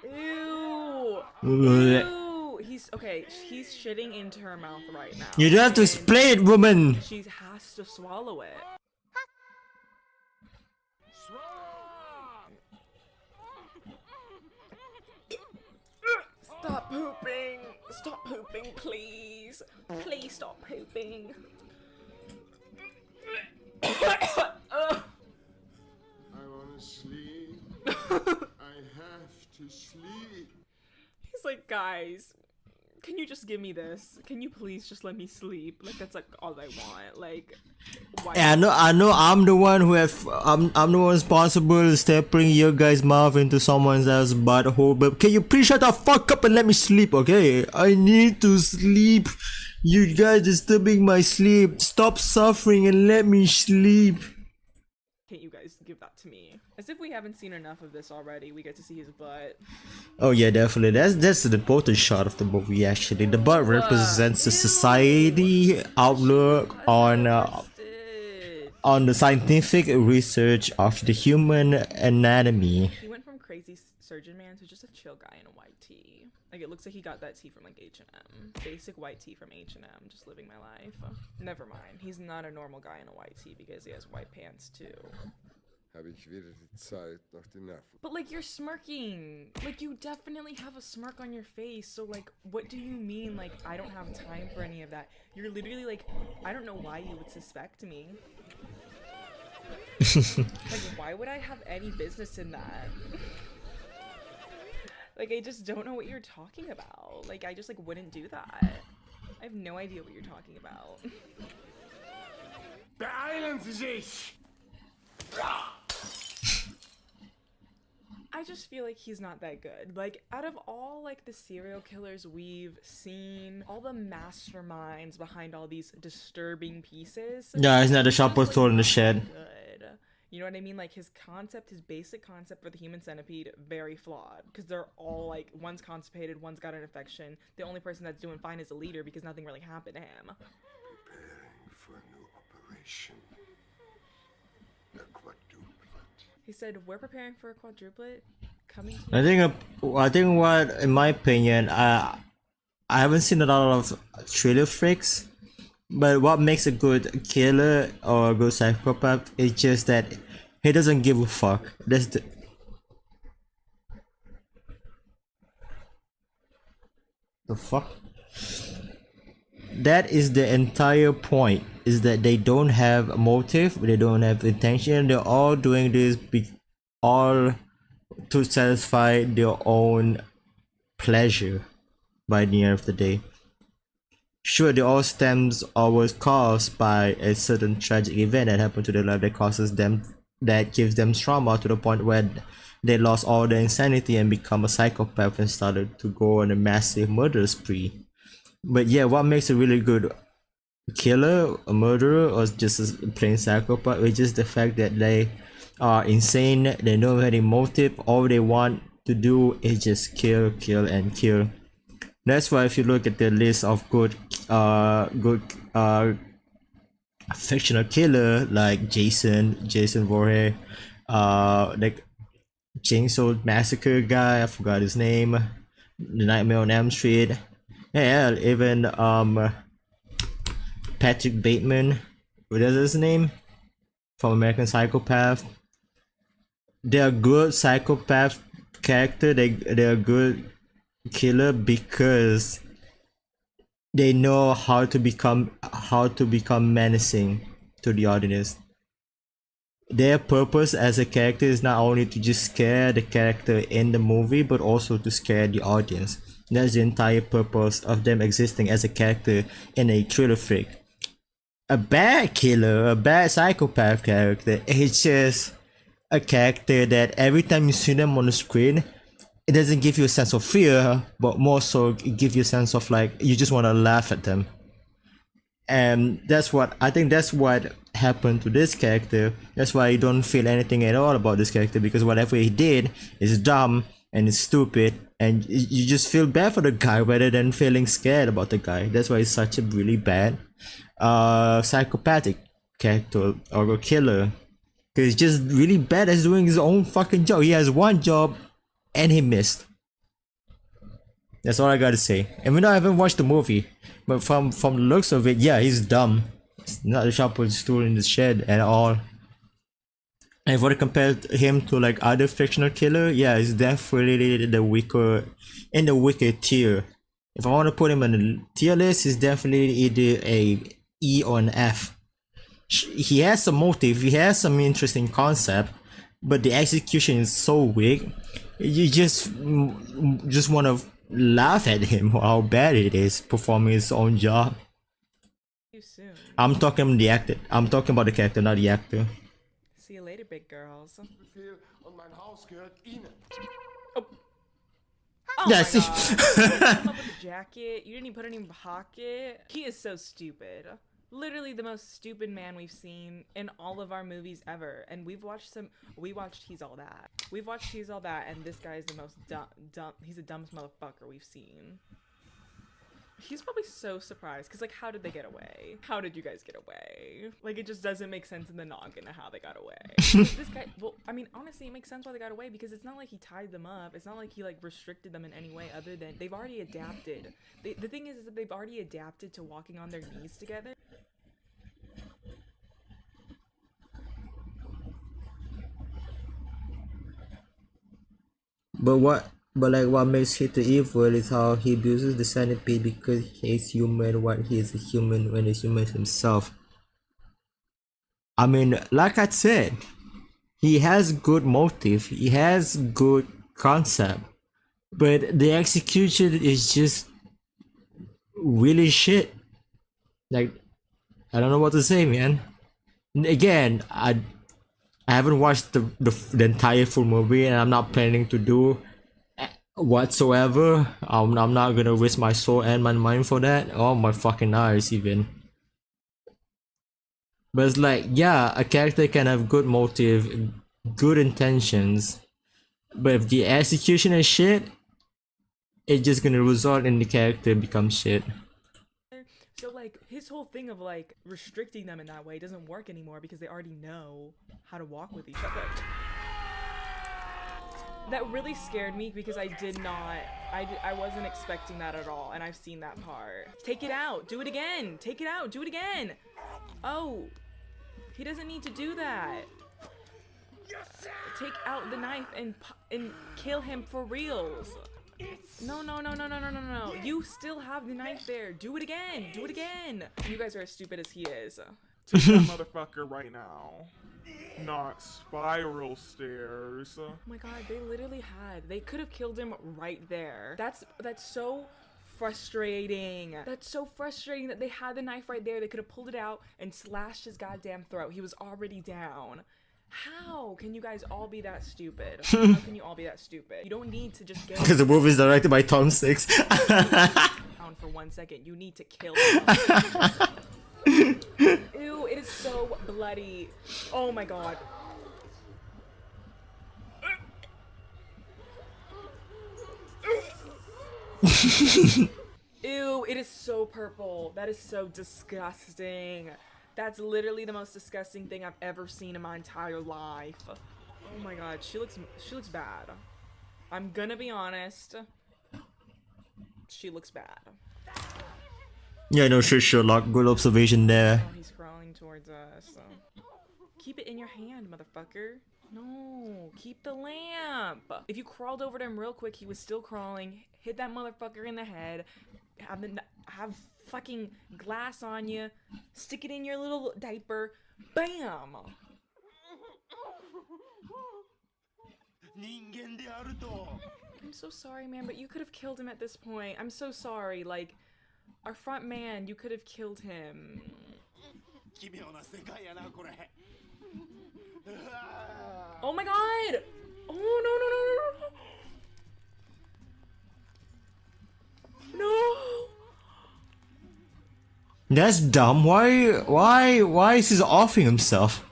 Ew. Ew. He's shitting into her mouth right now. You don't have to explain it, woman. She has to swallow it. Stop pooping. Stop pooping, please. Please stop pooping. I wanna sleep. I have to sleep. He's like, guys, can you just give me this? Can you please just let me sleep? Like that's like all I want. Like, why? I know. I'm the one who I'm the one responsible stepping your guys' mouth into someone else's butthole. But can you please shut the fuck up and let me sleep? Okay, I need to sleep. You guys disturbing my sleep. Stop suffering and let me sleep. Can't you guys give that to me? As if we haven't seen enough of this already. We get to see his butt. Oh yeah, definitely. That's the important shot of the movie. Actually, the butt represents the society outlook on the scientific research of the human anatomy. He went from crazy surgeon man to just a chill guy in a white tee. Like it looks like he got that tee from like H&M. Basic white tee from H&M. Just living my life. Never mind. He's not a normal guy in a white tee because he has white pants too. Habe ich weder die Zeit noch die Nerven. But like you're smirking. Like you definitely have a smirk on your face. So like what do you mean like I don't have time for any of that? You're literally like I don't know why you would suspect me. Like why would I have any business in that? Like I just don't know what you're talking about. Like I just like wouldn't do that. I have no idea what you're talking about. Beeilen Sie sich! I just feel like he's not that good. Like out of all like the serial killers we've seen, all the masterminds behind all these disturbing pieces. Yeah, he's not the sharpest tool in the shed. Good. You know what I mean? Like his concept, his basic concept for the human centipede, very flawed. Because they're all like, one's constipated, one's got an infection. The only person that's doing fine is the leader because nothing really happened to him. Preparing for a new operation. A quadruplet. He said, we're preparing for a quadruplet. Coming to I think what, in my opinion, I haven't seen a lot of thriller freaks, but what makes a good killer or a good psychopath is just that he doesn't give a fuck. That's the fuck. That is the entire point. Is that they don't have a motive, they don't have intention. They're all doing this all to satisfy their own pleasure. By the end of the day, sure, they all stems or was caused by a certain tragic event that happened to their life that gives them trauma to the point where they lost all their insanity and become a psychopath and started to go on a massive murder spree. But yeah, what makes a really good killer, a murderer, or just a plain psychopath is just the fact that they are insane. They don't have any motive. All they want to do is just kill, and kill. That's why if you look at the list of good fictional killer like Jason Voorhees, like Chainsaw Massacre guy. I forgot his name. The Nightmare on Elm Street. Yeah, even Patrick Bateman. What is his name? From American Psychopath. They're good psychopath character. They're good killer because they know how to become menacing to the audience. Their purpose as a character is not only to just scare the character in the movie, but also to scare the audience. That's the entire purpose of them existing as a character in a thriller flick. A bad killer, a bad psychopath character, it's just a character that every time you see them on the screen, it doesn't give you a sense of fear, but more so it gives you a sense of like you just want to laugh at them. And that's what happened to this character. That's why you don't feel anything at all about this character, because whatever he did is dumb and it's stupid, and you just feel bad for the guy rather than feeling scared about the guy. That's why he's such a really bad psychopathic character or a killer, because he's just really bad at doing his own fucking job. He has one job and he missed. That's all I gotta say. Even though I haven't watched the movie, but from the looks of it, yeah, he's dumb. It's not the sharpest tool in the shed at all. And if I compare him to like other fictional killer, yeah, he's definitely the weaker tier. If I want to put him on the tier list, he's definitely either a E or an F. He has some motive, he has some interesting concept, but the execution is so weak. You just want to laugh at him for how bad it is performing his own job. Too soon. I'm talking about the actor. I'm talking about the character, not the actor. See you later, big girls. Befehl und mein Haus gehört Ihnen. Oh Yeah, my see. God. You came up with the jacket. You didn't even put it in your pocket. He is so stupid. Literally the most stupid man we've seen in all of our movies ever. And we watched He's All That. We've watched He's All That, and this guy is the most dumb. He's the dumbest motherfucker we've seen. He's probably so surprised, because like, how did they get away? How did you guys get away? Like, it just doesn't make sense in the noggin of how they got away. This guy, well, I mean, honestly, it makes sense why they got away, because it's not like he tied them up. It's not like he like restricted them in any way other than they've already adapted. The thing is that they've already adapted to walking on their knees together. But what makes Hitler evil is how he abuses the centipede because he hates human while he is a human when he's human himself. I mean, like I said, he has good motive, he has good concept, but the execution is just really shit. Like, I don't know what to say, man. Again, I haven't watched the entire full movie, and I'm not planning to do whatsoever. I'm not gonna waste my soul and my mind for that, or my fucking eyes even. But it's like, yeah, a character can have good motive, good intentions, but if the execution is shit, it's just gonna result in the character become shit. So like, his whole thing of like restricting them in that way doesn't work anymore because they already know how to walk with each other. That really scared me because I wasn't expecting that at all, and I've seen that part. Take it out, do it again, take it out, do it again. Oh, he doesn't need to do that. Take out the knife and kill him for reals. No. You still have the knife there. Do it again. Do it again. You guys are as stupid as he is. Take that motherfucker right now. Not spiral stairs. Oh my god, they could have killed him right there. That's so frustrating. That's so frustrating that they had the knife right there. They could have pulled it out and slashed his goddamn throat. He was already down. How can you guys all be that stupid? How can you all be that stupid? You don't need to just get Because the movie is directed by Tom Six. For 1 second. You need to kill him. Ew, it is so bloody. Oh my god. Ew, it is so purple. That is so disgusting. That's literally the most disgusting thing I've ever seen in my entire life. Oh my god, she looks bad. I'm gonna be honest. She looks bad. Yeah, no shit, Sherlock. Good observation there. Oh, he's crawling towards us. Keep it in your hand, motherfucker. No, keep the lamp. If you crawled over to him real quick, he was still crawling. Hit that motherfucker in the head. Have fucking glass on you. Stick it in your little diaper. Bam! I'm so sorry, man, but you could have killed him at this point. I'm so sorry. Like, our front man, you could have killed him. Oh my god! Oh, no, no, no, no, no! No! That's dumb. Why is he offing himself?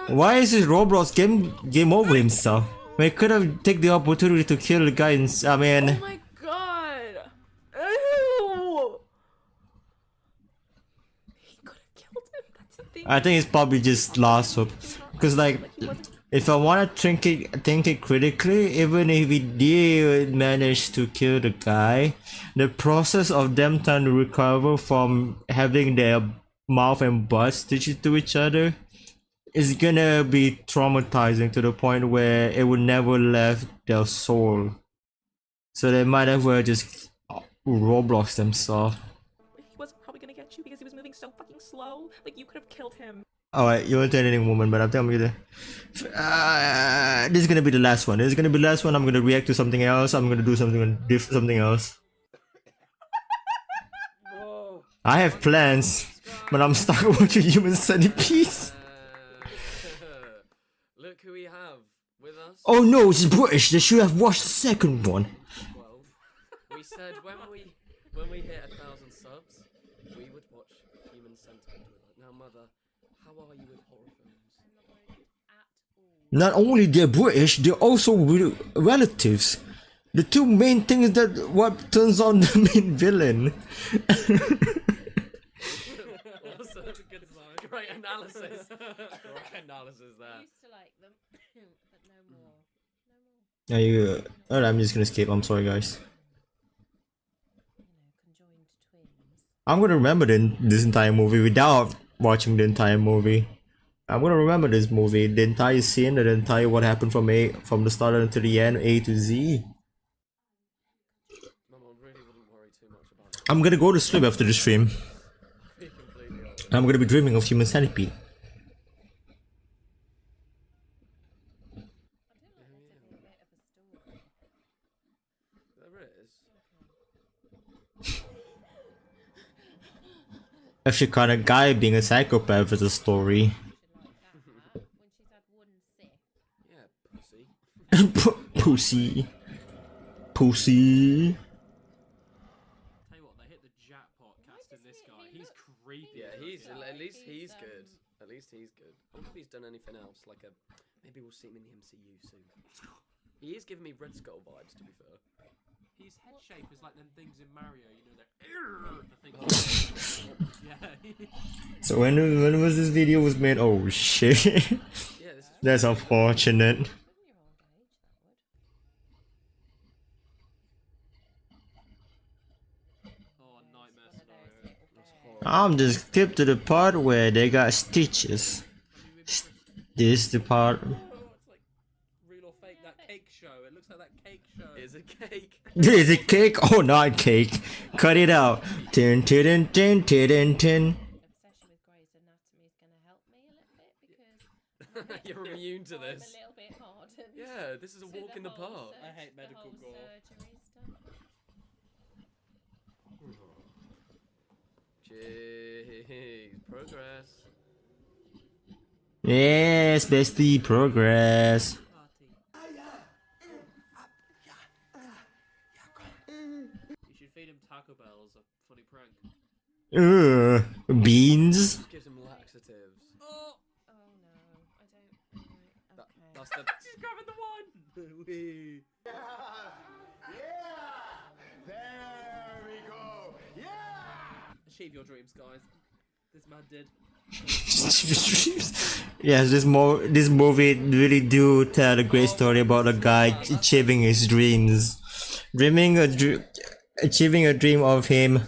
Why is his Roblox game over himself? We could have taken the opportunity to kill the guy and I mean... Oh my god! Ew! He could have killed him, that's the thing. I think it's probably just last hope. Because like, if I wanna think it critically, even if we did manage to kill the guy, the process of them trying to recover from having their mouth and butt stitched to each other is gonna be traumatizing to the point where it would never left their soul. So they might as well just Roblox themselves. He wasn't probably gonna get you because he was moving so fucking slow. Like, you could have killed him. Alright, you won't tell anything, woman, but I'm telling you that this is gonna be the last one. This is gonna be the last one. I'm gonna react to something else. I'm gonna do something else. I have plans, but I'm stuck watching Human Centipedes. Look who we have with us. Oh no, it's British. They should have watched the second one. 12. We said when we hit 1,000 subs, we would watch Human Centipede. Now, Mother, how are you with horror films? Not only they're British, they're also relatives. The two main things that what turns on the main villain. Great analysis. Great analysis there. Used to like them, but no more. Are you? Alright, I'm just gonna skip. I'm sorry, guys. Conjoined twins. I'm gonna remember this entire movie without watching the entire movie. I'm gonna remember this movie, the entire scene, the entire what happened from the start until the end, A to Z. I'm gonna go to sleep after the stream. I'm gonna be dreaming of Human Centipede. Actually, kind of guy being a psychopath is a story. Yeah, pussy. Pussy. Tell you what, they hit the jackpot casting this guy. He's creepy. Yeah, at least he's good. At least he's good. I wonder if he's done anything else. Maybe we'll see him in the MCU soon. He is giving me Red Skull vibes, to be fair. His head shape is like them things in Mario, you know, the thing. Yeah. So when was this video was made? Oh shit. Yeah, this is That's unfortunate. Oh, nightmare scenario. I'm just skip to the part where they got stitches. This is the part. Oh, it's like real or fake, that cake show. It looks like that cake show. is a cake. Is it cake? Oh, not cake. Cut it out. Tin tin tin tin tin. Obsession with Grey's Anatomy is going to help me a little bit because You're immune to I'm this. a little bit hardened. Yeah, this is a to walk in the whole park. I hate the medical whole gore. surgery stuff. Jeez, progress. Yes, bestie, progress. You should feed him Taco Bell as a funny prank. Beans. Gives him laxatives. Oh no, I don't. Right, okay. That's the. She's grabbing the one! Wee. There we go. Yeah. Achieve your dreams, guys. This man did. Yes, this movie really do tell a great story about a guy achieving his dreams, achieving a dream of him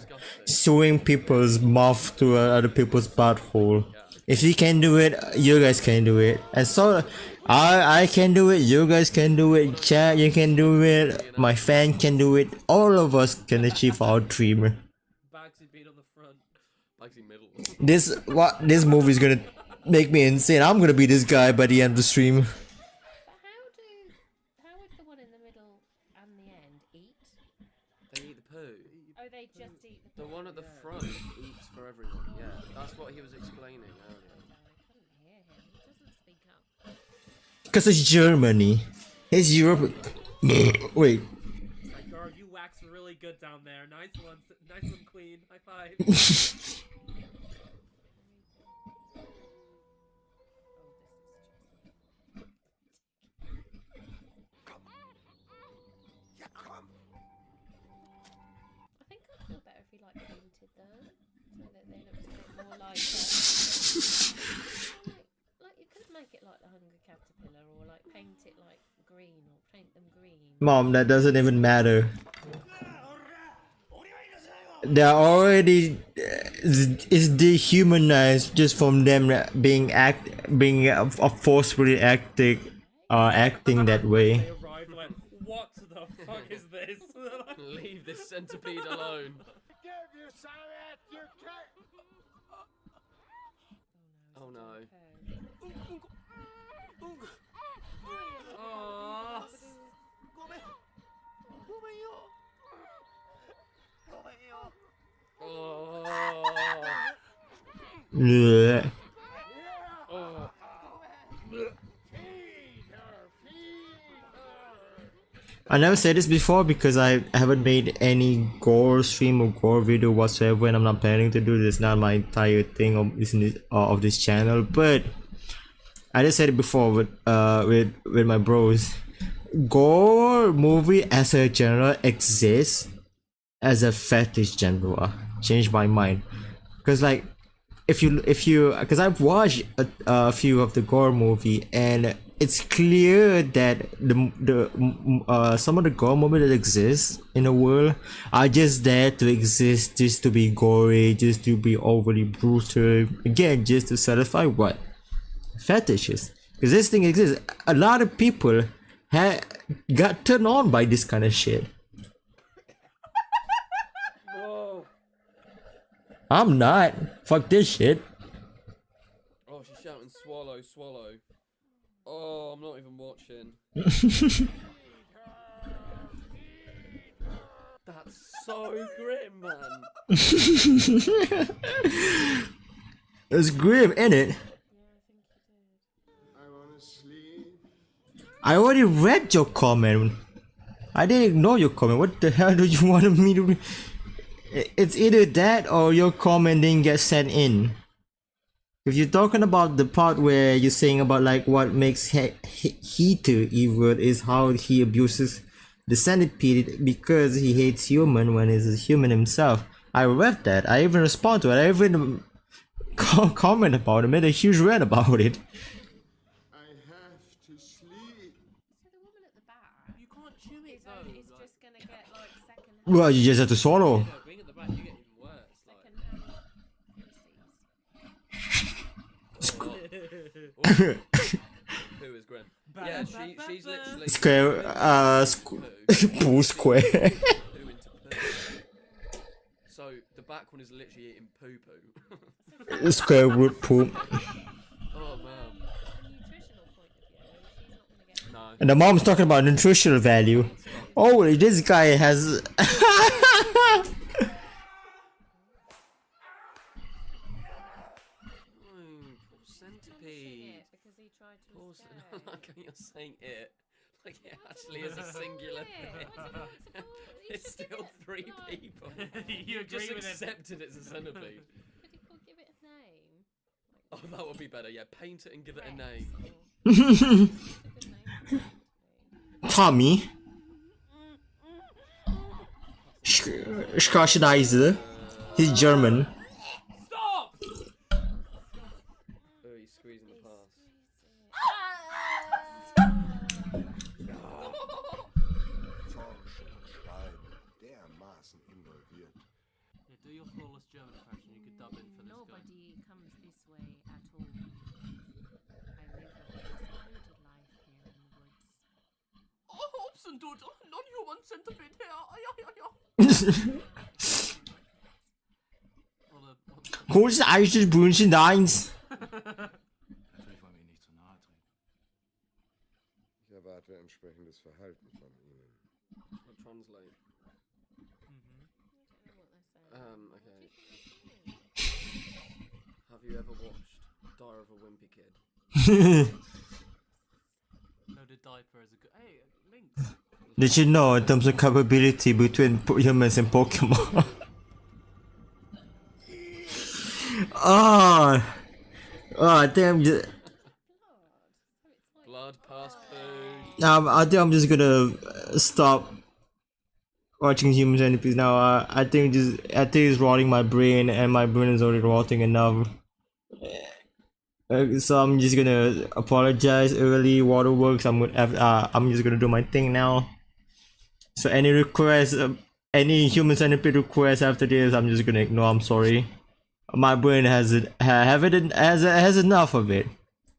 sewing people's mouth to other people's butthole. If he can do it, you guys can do it. And so, I can do it. You guys can do it. Chat, you can do it. My fan can do it. All of us can achieve our dream. Bagsy beat on the front. Bagsy middle. This movie is gonna make me insane. I'm gonna be this guy by the end of the stream. But how would the one in the middle and the end eat? They eat the poo. Oh, they just eat the The one at the front eats for everyone. Yeah, that's what he was explaining earlier. I couldn't hear him. He doesn't speak up. Cause it's Germany. It's Europe. Wait. Like, girl, you wax really good down there. Nice one, queen. High five. I think I'd feel better if he like painted them so that they looked a bit more like like you could make it like the Hunger Caterpillar or like paint it like green or paint them green. Mom, that doesn't even matter. They're already is dehumanized just from them being forcefully acting that way. They arrived like, what the fuck is this? Leave this centipede alone. Oh no. Aww. Blech. Oh. I never said this before because I haven't made any gore stream or gore video whatsoever, and I'm not planning to do this. Not my entire thing of this channel, but I just said it before with my bros. Gore movie as a genre exists as a fetish genre. Changed my mind, because like if you because I've watched a few of the gore movie, and it's clear that some of the gore movies that exist in the world are just there to exist, just to be gory, just to be overly brutal, again just to satisfy what? Fetishes. Because this thing exists. A lot of people got turned on by this kind of shit. I'm not. Fuck this shit. Oh, she's shouting swallow, swallow. Oh, I'm not even watching. That's so grim, man. It's grim, ain't it? I wanna sleep. I already read your comment. I didn't ignore your comment. What the hell do you want me to read? It's either that or your comment didn't get sent in. If you're talking about the part where you're saying about like what makes Heater evil is how he abuses the centipede because he hates human when he's a human himself. I read that. I even respond to it. I even comment about it. Made a huge rant about it. I have to sleep. So the woman at the back, you can't chew it though. It's just gonna get like second. Well, you just have to swallow. No, being at the back, you get even worse. Who is grim? Yeah, she's literally Square, poo square. poo into poo. So the back one is literally eating poo poo. Square root poop. Oh man. No. And the mom's talking about nutritional value. Oh, this guy has. Poor centipede. Because he tried to Poor escape. like you're saying it. Like it actually is a singular thing. It's still three people. You agree just with him? accepted it's a centipede. Could he give it a name? Oh, that would be better. Yeah, paint it and give it a name. Tommy. Schwarzenegger. He's German. Stop! Do your flawless German impression. You could dub in for this guy. Nobody comes this way at all. I live a very secluded life here in the woods. Oh, Hobson, dude! Non-human centipede here! Großes Eisches Brünnchen deins. Natürlich wollen wir Ihnen nicht zu nahe treten. Ich erwarte entsprechendes Verhalten von Ihnen. I'll translate. Okay. Have you ever watched Diary of a Wimpy Kid? Loaded diaper is a good. Hey, Link. Did you know in terms of capability between humans and Pokemon? I think I'm just. Blood past poo. I think I'm just gonna stop watching Human Centipede now. I think it's rotting my brain, and my brain is already rotting enough. So I'm just gonna apologize early. Waterworks. I'm just gonna do my thing now. So any requests, any Human Centipede requests after this, I'm just gonna ignore. I'm sorry. My brain has enough of it.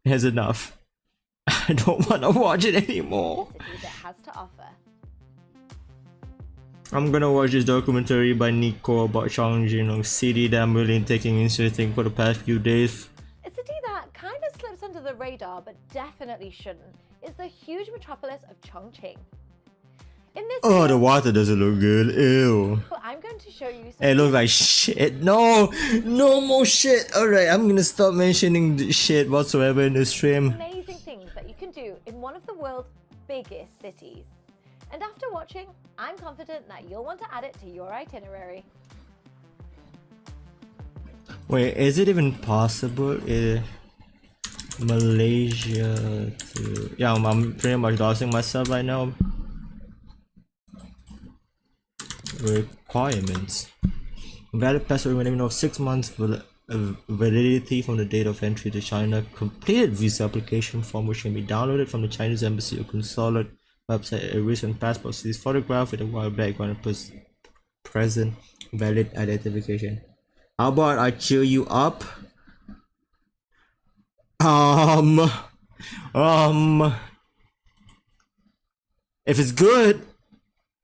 It has enough. I don't want to watch it anymore. That has to offer. I'm gonna watch this documentary by Nico about Chongqing city that I'm really taking interest in for the past few days. A city that kind of slips under the radar but definitely shouldn't is the huge metropolis of Chongqing. In this Oh, video, the water doesn't look good. Ew. I'm going to show you some It looks like shit. No more shit. Alright, I'm gonna stop mentioning the shit whatsoever in the stream. amazing things that you can do in one of the world's biggest cities. And after watching, I'm confident that you'll want to add it to your itinerary. Wait, is it even possible? Malaysia to... Yeah, I'm pretty much losing myself right now. Requirements. Valid passport minimum of 6 months validity from the date of entry to China. Completed visa application form which can be downloaded from the Chinese embassy or consulate website. A recent passport sees photograph with a white background and present valid identification. How about I cheer you up? If it's good,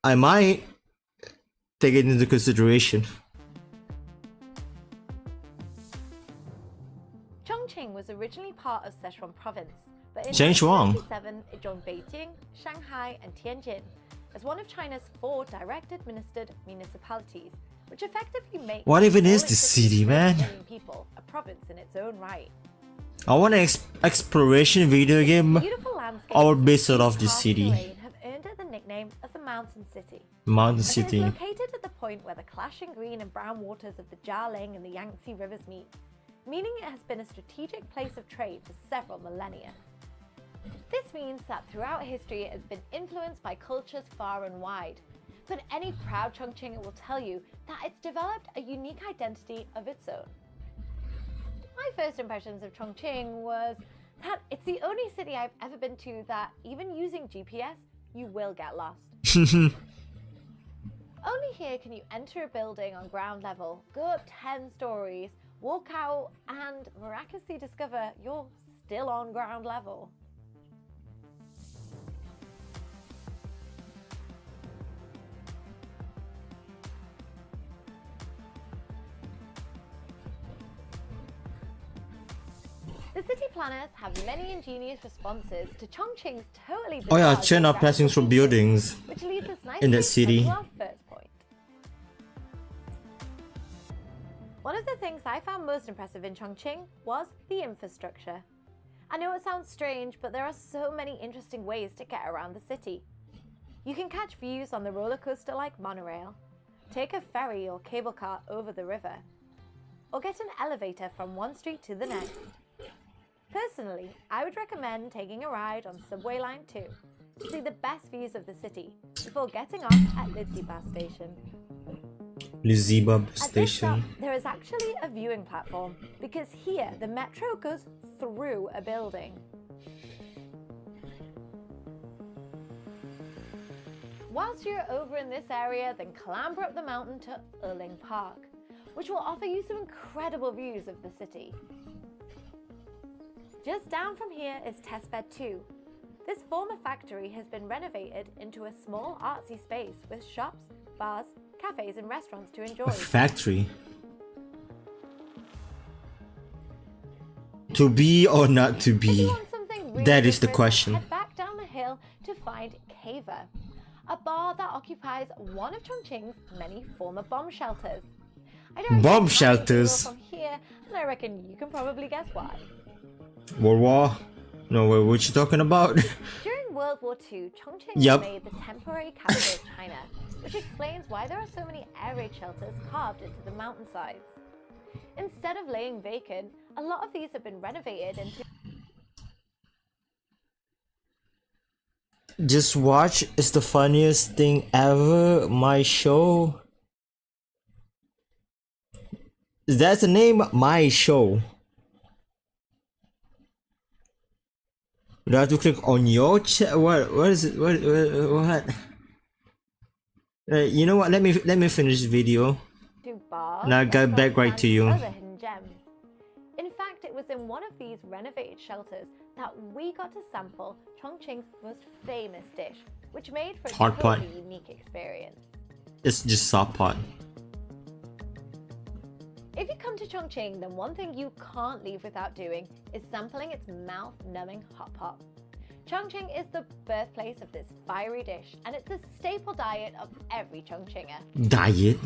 I might take it into consideration. Chongqing was originally part of Sichuan province, but in Sichuan. 1997 it joined Beijing, Shanghai and Tianjin as one of China's 4 direct administered municipalities, which effectively make What even all is its this city, 53 man? million people a province in its own right. I want an exploration video game. Beautiful landscapes I will base it off and this harsh city. terrain have earned it the nickname of the Mountain City. Mountain And City. it is located at the point where the clashing green and brown waters of the Jialing and the Yangtze rivers meet, meaning it has been a strategic place of trade for several millennia. This means that throughout history it has been influenced by cultures far and wide. But any proud Chongqinger will tell you that it's developed a unique identity of its own. My first impressions of Chongqing was that it's the only city I've ever been to that, even using GPS, you will get lost. Only here can you enter a building on ground level, go up 10 stories, walk out, and miraculously discover you're still on ground level. The city planners have many ingenious responses to Chongqing's totally Oh yeah, bizarre China passing through geographical buildings features, which leads us in that nicely city. to our first point. One of the things I found most impressive in Chongqing was the infrastructure. I know it sounds strange, but there are so many interesting ways to get around the city. You can catch views on the roller coaster like monorail, take a ferry or cable car over the river, or get an elevator from one street to the next. Personally, I would recommend taking a ride on Subway Line 2 to see the best views of the city before getting off at Lidzibab Station. Lidzibab At this stop, Station. there is actually a viewing platform because here the metro goes through a building. Whilst you're over in this area, then clamber up the mountain to Erling Park, which will offer you some incredible views of the city. Just down from here is Testbed 2. This former factory has been renovated into a small artsy space with shops, bars, cafes and restaurants to enjoy. A factory? To be or not to be? Really that is the different, question. head back down the hill to find Caver, a bar that occupies one of Chongqing's many former bomb shelters. I don't Bomb know shelters? from here, and I reckon you can probably guess why. World War? No, what you talking about? During World War II, Chongqing Yep. was made the temporary capital of China, which explains why there are so many air raid shelters carved into the mountainsides. Instead of laying vacant, a lot of these have been renovated into... Just watch is the funniest thing ever. My show. That's the name. My show. You have to click on your chat. What is it? What? You know what? Let me finish the video. to bars, And I'll get back right to you. other hidden gems. In fact, it was in one of these renovated shelters that we got to sample Chongqing's most famous dish, which made for a Hot pot. totally unique experience. It's just soft pot. If you come to Chongqing, then one thing you can't leave without doing is sampling its mouth-numbing hot pot. Chongqing is the birthplace of this fiery dish, and it's a staple diet of every Chongqinger. Diet.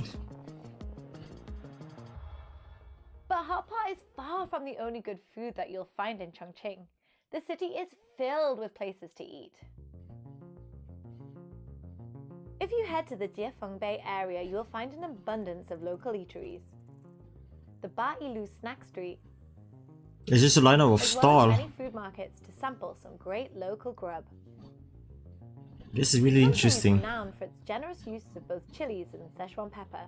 But hot pot is far from the only good food that you'll find in Chongqing. The city is filled with places to eat. If you head to the Jiefeng Bay area, you'll find an abundance of local eateries. The Ba Ilu Snack Street, It's just a lineup of as well stall. as many food markets to sample some great local grub. This is really Chongqing interesting. is renowned for its generous use of both chilies and Szechuan pepper,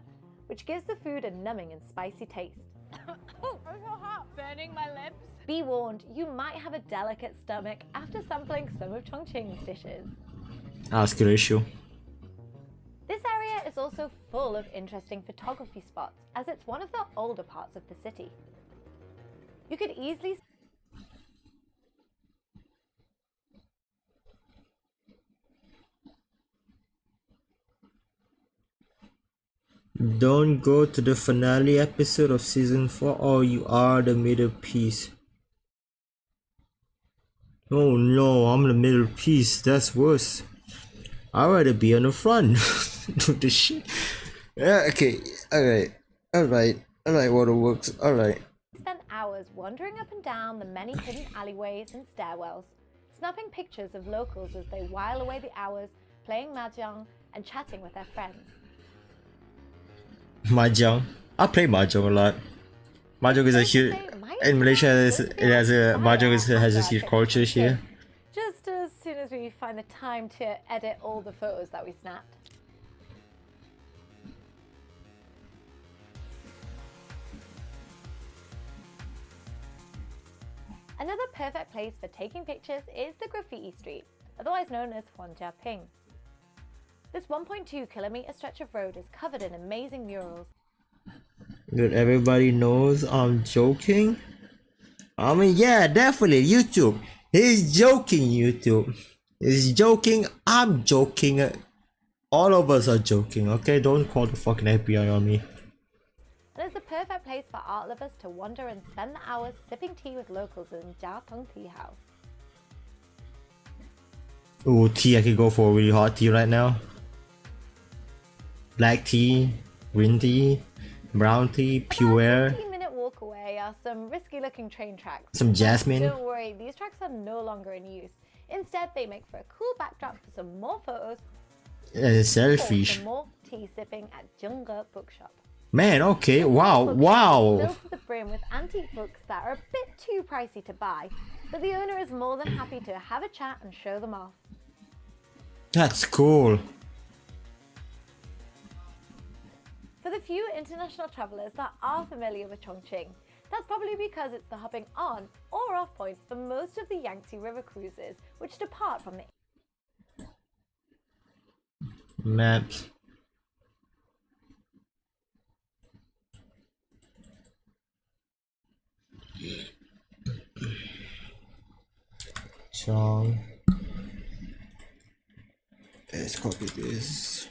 which gives the food a numbing and spicy taste. Oh, I'm so hot, burning my lips. Be warned, you might have a delicate stomach after sampling some of Chongqing's dishes. Ask your issue. This area is also full of interesting photography spots, as it's one of the older parts of the city. You could easily Don't go to the finale episode of season 4 or you are the middle piece. Oh no, I'm the middle piece. That's worse. I'd rather be on the front. Do the shit. Yeah, okay. Alright, Waterworks. Alright. spend hours wandering up and down the many hidden alleyways and stairwells, snapping pictures of locals as they while away the hours, playing mahjong and chatting with their friends. Mahjong. I play Mahjong a lot. Mahjong is a huge. In Malaysia, Mahjong has a huge culture here. Just as soon as we find the time to edit all the photos that we snapped. Another perfect place for taking pictures is the Graffiti Street, otherwise known as Huanjiaping. This 1.2 kilometer stretch of road is covered in amazing murals. Good, everybody knows I'm joking. I mean, yeah, definitely YouTube. He's joking, YouTube. He's joking. I'm joking. All of us are joking. Okay, don't call the fucking FBI on me. And it's the perfect place for art lovers to wander and spend the hours sipping tea with locals in Jiapeng Tea House. Ooh, tea. I could go for a really hot tea right now. Black tea, green tea, brown tea, pure. About a 15-minute walk away are some risky-looking train tracks. Some jasmine. Don't worry, these tracks are no longer in use. Instead, they make for a cool backdrop for some more photos or Selfish. some more tea sipping at Zhengge Bookshop. Man, okay, wow, wow. Filled to the brim with antique books that are a bit too pricey to buy, but the owner is more than happy to have a chat and show them off. That's cool. For the few international travelers that are familiar with Chongqing, that's probably because it's the hopping on or off point for most of the Yangtze River cruises, which depart from the Maps. Chong. Let's copy this.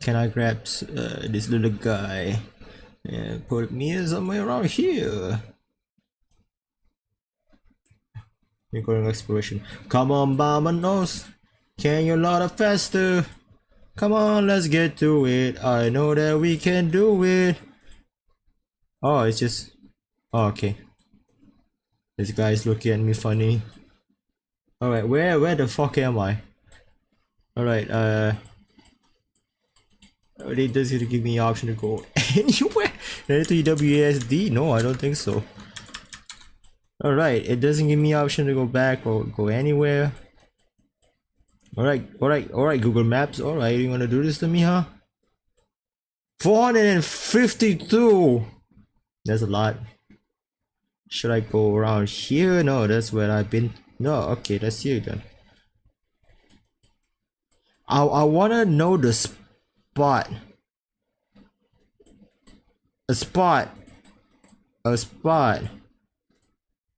Can I grab this little guy and put me somewhere around here? Recording exploration. Come on, Bombanos. Can you load up faster? Come on, let's get to it. I know that we can do it. Oh, it's just... Oh, okay. This guy's looking at me funny. Alright, where the fuck am I? Alright, it doesn't give me the option to go anywhere. To WASD? No, I don't think so. Alright, it doesn't give me the option to go back or go anywhere. Alright, Google Maps. Alright, you wanna do this to me, huh? 452! That's a lot. Should I go around here? No, that's where I've been. No, okay, that's here then. I wanna know the spot. A spot.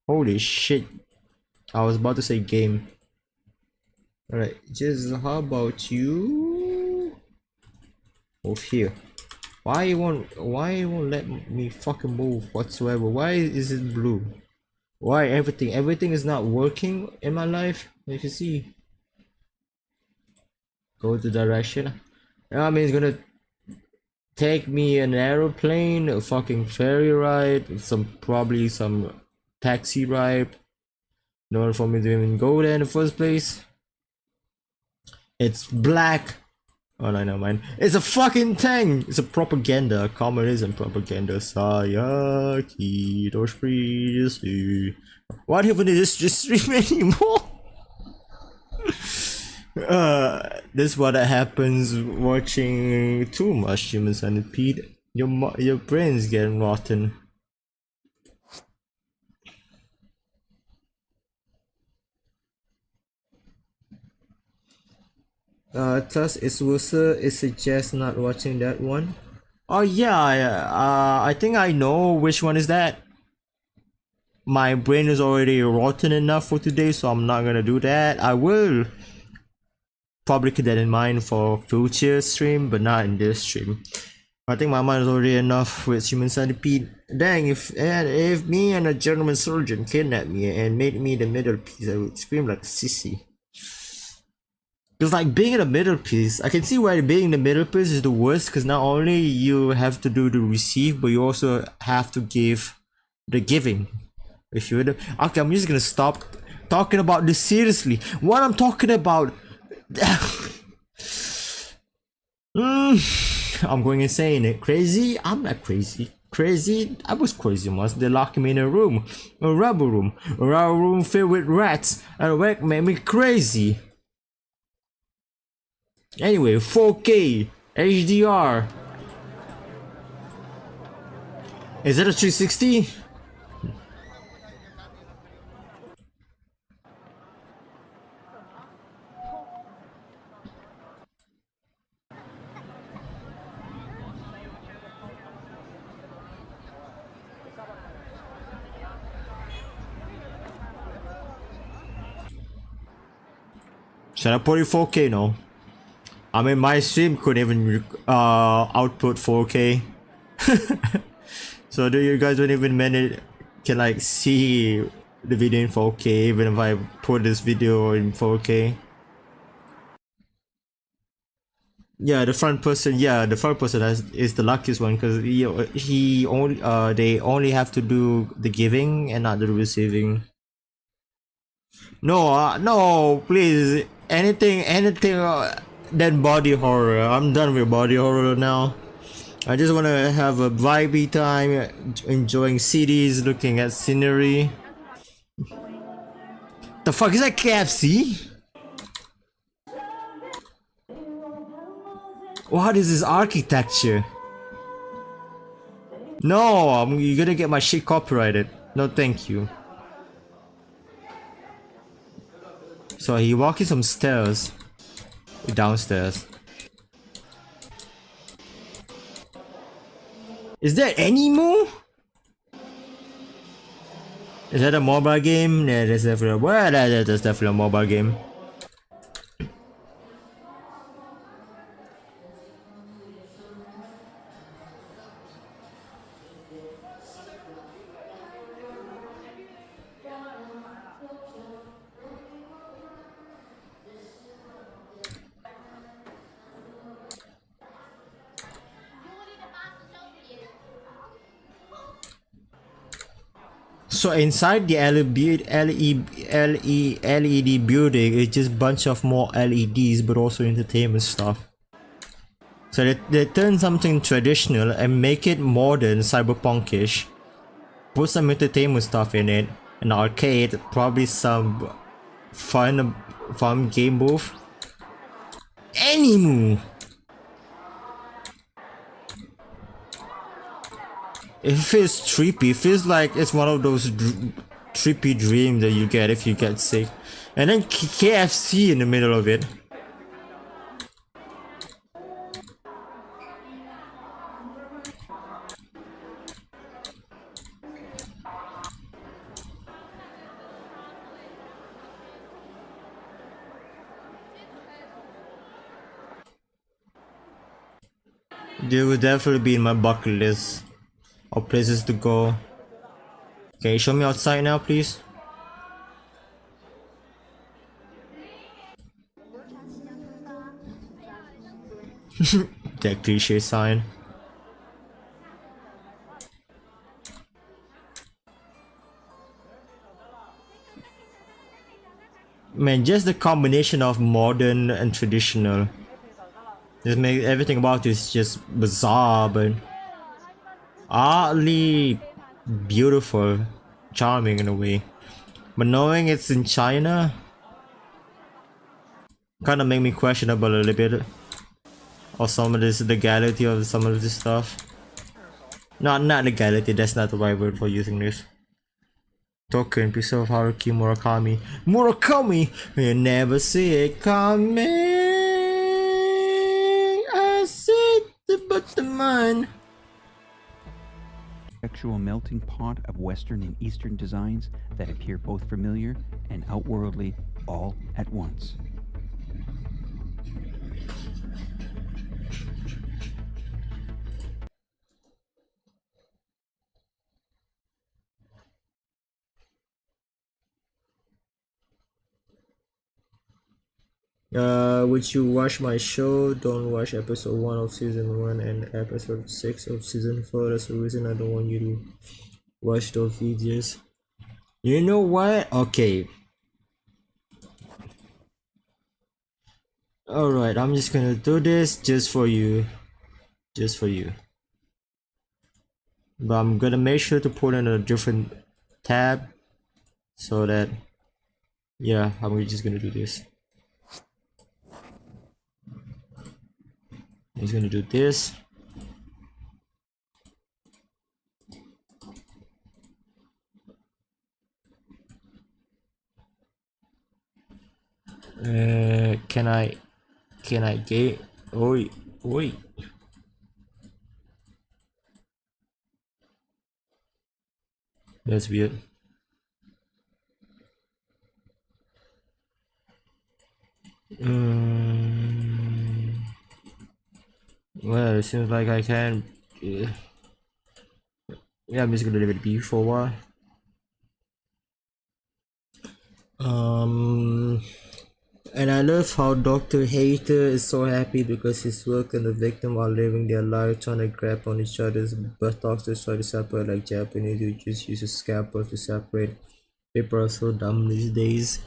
Holy shit. I was about to say game. Alright, just how about you move here? Why it won't let me fucking move whatsoever? Why is it blue? Why everything is not working in my life? If you see, go to direction. I mean, it's gonna take me an aeroplane, a fucking ferry ride, probably some taxi ride in order for me to even go there in the first place. It's black. Oh no, never mind. It's a fucking thing. It's a propaganda, communism propaganda. Sayaki Doshri. What happened to this stream anymore? This is what happens watching too much Human Centipede. Your brain's getting rotten. Thus it's worse. It suggests not watching that one. Oh yeah, I think I know which one is that. My brain is already rotten enough for today, so I'm not gonna do that. I will probably keep that in mind for future stream, but not in this stream. I think my mind is already enough with Human Centipede. Dang, if me and a German surgeon kidnapped me and made me the middle piece, I would scream like a sissy. Because like being in the middle piece, I can see why being in the middle piece is the worst, because not only you have to do the receive, but you also have to give the giving. If you would, okay, I'm just gonna stop talking about this seriously. What I'm talking about, I'm going insane. Crazy? I'm not crazy. Crazy? I was crazy once. They locked me in a room, a rubber room filled with rats, and that made me crazy. Anyway, 4K HDR. Is that a 360? Should I put it 4K? No. I mean, my stream couldn't even output 4K. So do you guys don't even can like see the video in 4K even if I put this video in 4K? Yeah, the front person is the luckiest one, because they only have to do the giving and not the receiving. No, no, please, anything than body horror. I'm done with body horror now. I just want to have a vibey time, enjoying cities, looking at scenery. The fuck is that, KFC? What is this architecture? No, you're gonna get my shit copyrighted. No, thank you. So he walking some stairs. Downstairs. Is that Animu? Is that a mobile game? Yeah, that's definitely that's definitely a mobile game. So inside the LED building, it's just bunch of more LEDs, but also entertainment stuff. So they turn something traditional and make it modern, cyberpunkish. Put some entertainment stuff in it, an arcade, probably some fun game booth. Animu. It feels trippy. It feels like it's one of those trippy dreams that you get if you get sick. And then KFC in the middle of it. They would definitely be in my bucket list of places to go. Can you show me outside now, please? That cliche sign. Man, just the combination of modern and traditional. Just make everything about this just bizarre, but oddly beautiful, charming in a way. But knowing it's in China kind of make me questionable a little bit, or some of this, the legality of some of this stuff. Not legality. That's not the right word for using this. Token, piece of Haruki Murakami. Murakami, you never see it coming. I see the bottom line. Sexual melting pot of Western and Eastern designs that appear both familiar and outworldly all at once. Would you watch my show? Don't watch episode 1 of season 1 and episode 6 of season 4. That's the reason I don't want you to watch those videos. You know what? Okay. Alright, I'm just gonna do this just for you. Just for you. But I'm gonna make sure to put in a different tab so that, yeah, I'm just gonna do this. He's gonna do this. Can I get? Oi. That's weird. Well, it seems like I can. Yeah, I'm just gonna leave it be for a while. And I love how Dr. Hater is so happy because his work and the victim are living their life trying to grab on each other's buttocks to try to separate like Japanese who just use a scalpel to separate. People are so dumb these days.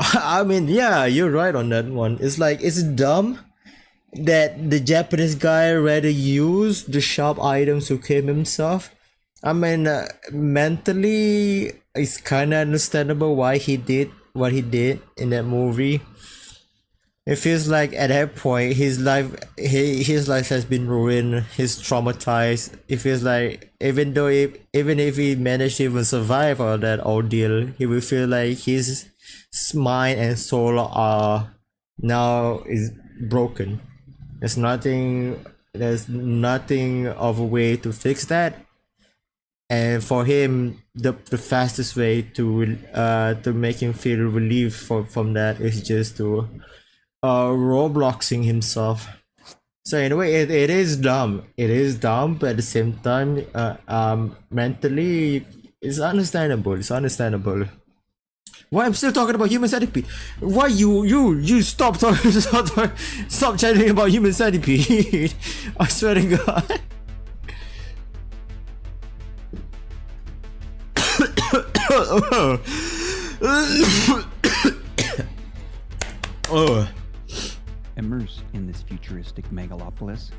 I mean, yeah, you're right on that one. It's like, it's dumb that the Japanese guy rather use the sharp items to kill himself. I mean, mentally, it's kind of understandable why he did what he did in that movie. It feels like at that point his life has been ruined. He's traumatized. It feels like even if he managed to even survive all that ordeal, he will feel like his mind and soul are now is broken. There's nothing there's nothing of a way to fix that. And for him, the fastest way to make him feel relief from that is just to Robloxing himself. So in a way, it is dumb. It is dumb, but at the same time, mentally, it's understandable. It's understandable. Why I'm still talking about human centipede? Why you stop talking? Stop chatting about human centipede. I swear to God. Immerse in this futuristic megalopolis.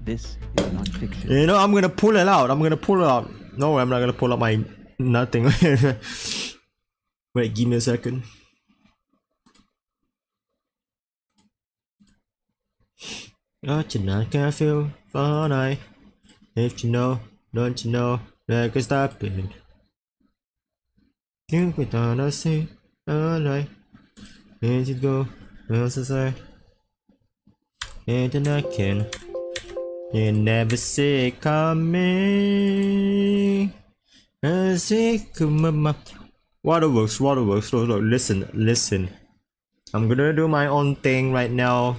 This is not fiction. You know, I'm gonna pull it out. I'm gonna pull it out. No, I'm not gonna pull out my nothing. Wait, give me a second. Got you not can feel funny. If you know, don't you know, that can stop it. You can don't see, alright. Here you go, else is I. And then I can. You never see it coming. I see come. Waterworks. Look, listen. I'm gonna do my own thing right now.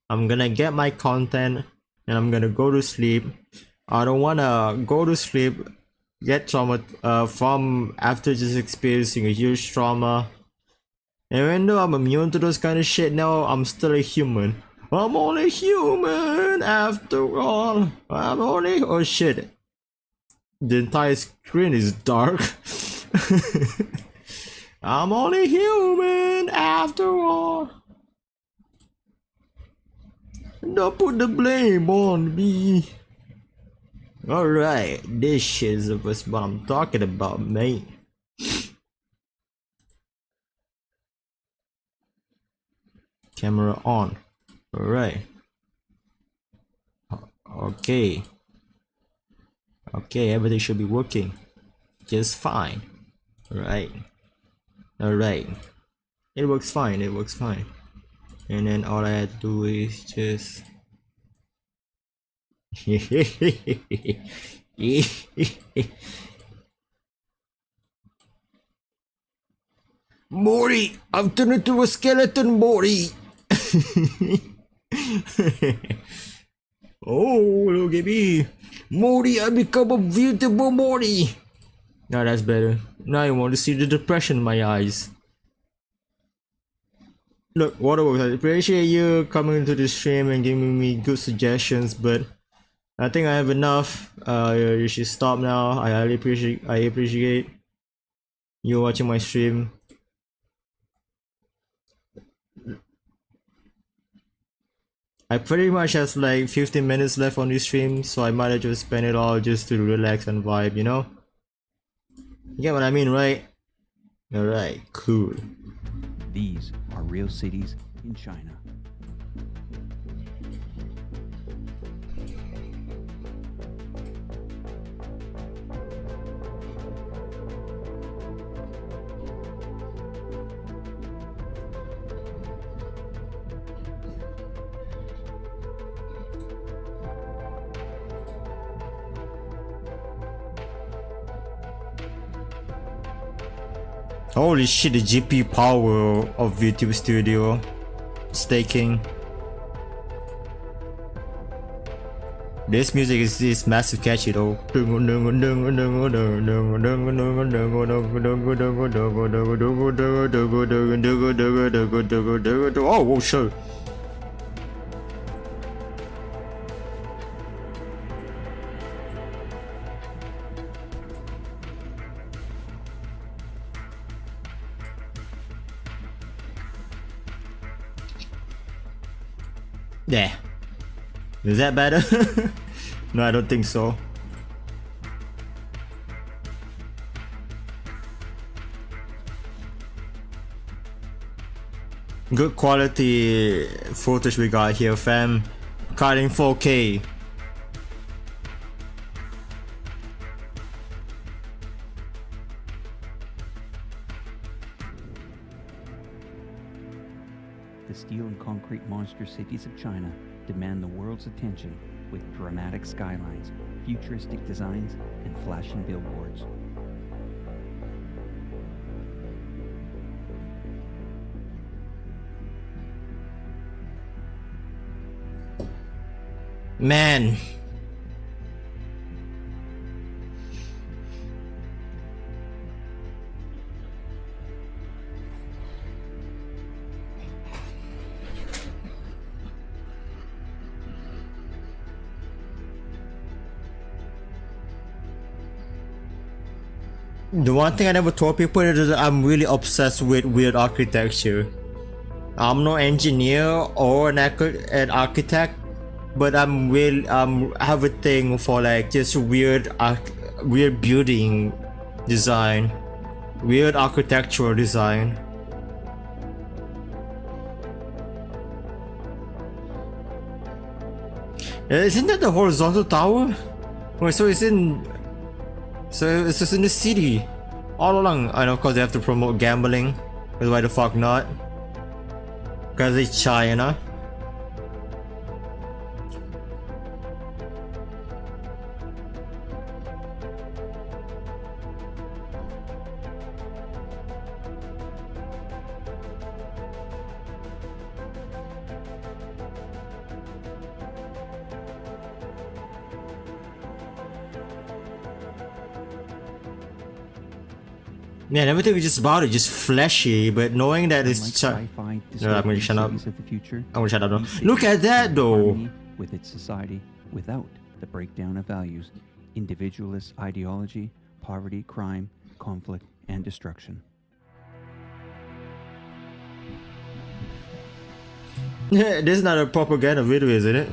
I'm gonna get my content and I'm gonna go to sleep. I don't wanna go to sleep, get trauma from after just experiencing a huge trauma. And even though I'm immune to those kind of shit now, I'm still a human. I'm only human after all. I'm only. Oh shit. The entire screen is dark. I'm only human after all. Don't put the blame on me. Alright, this shit is what I'm talking about, mate. Camera on. Alright. Okay. Okay, everything should be working just fine. Alright. It works fine, And then all I had to do is just Morty! I've turned into a skeleton, Morty! Oh, look at me! Morty, I become a beautiful Morty! Now that's better. Now I want to see the depression in my eyes. Look, Waterworks, I appreciate you coming into the stream and giving me good suggestions, but I think I have enough. You should stop now. I highly appreciate you watching my stream. I pretty much have like 15 minutes left on this stream, so I might as well spend it all just to relax and vibe, you know? You get what I mean, right? Alright, cool. These are real cities in China. Holy shit, the GPU power of YouTube Studio. Staking. This music is massive catchy though. Oh, whoa, sure. Yeah. Is that better? No, I don't think so. Good quality footage we got here, fam. Caught in 4K. The steel and concrete monster cities of China demand the world's attention with dramatic skylines, futuristic designs, and flashing billboards. Man. The one thing I never told people is that I'm really obsessed with weird architecture. I'm no engineer or an architect, but I have a thing for like just weird building design, weird architectural design. Isn't that the horizontal tower? Wait, so it's just in the city all along. And of course they have to promote gambling, because why the fuck not? Because it's China. Man, everything is just about it, just flashy, but knowing that it's China. No, I'm gonna shut up. I'm gonna shut up now. Look at that though! With its society without the breakdown of values, individualist ideology, poverty, crime, conflict, and destruction. Yeah, this is not a propaganda video, isn't it?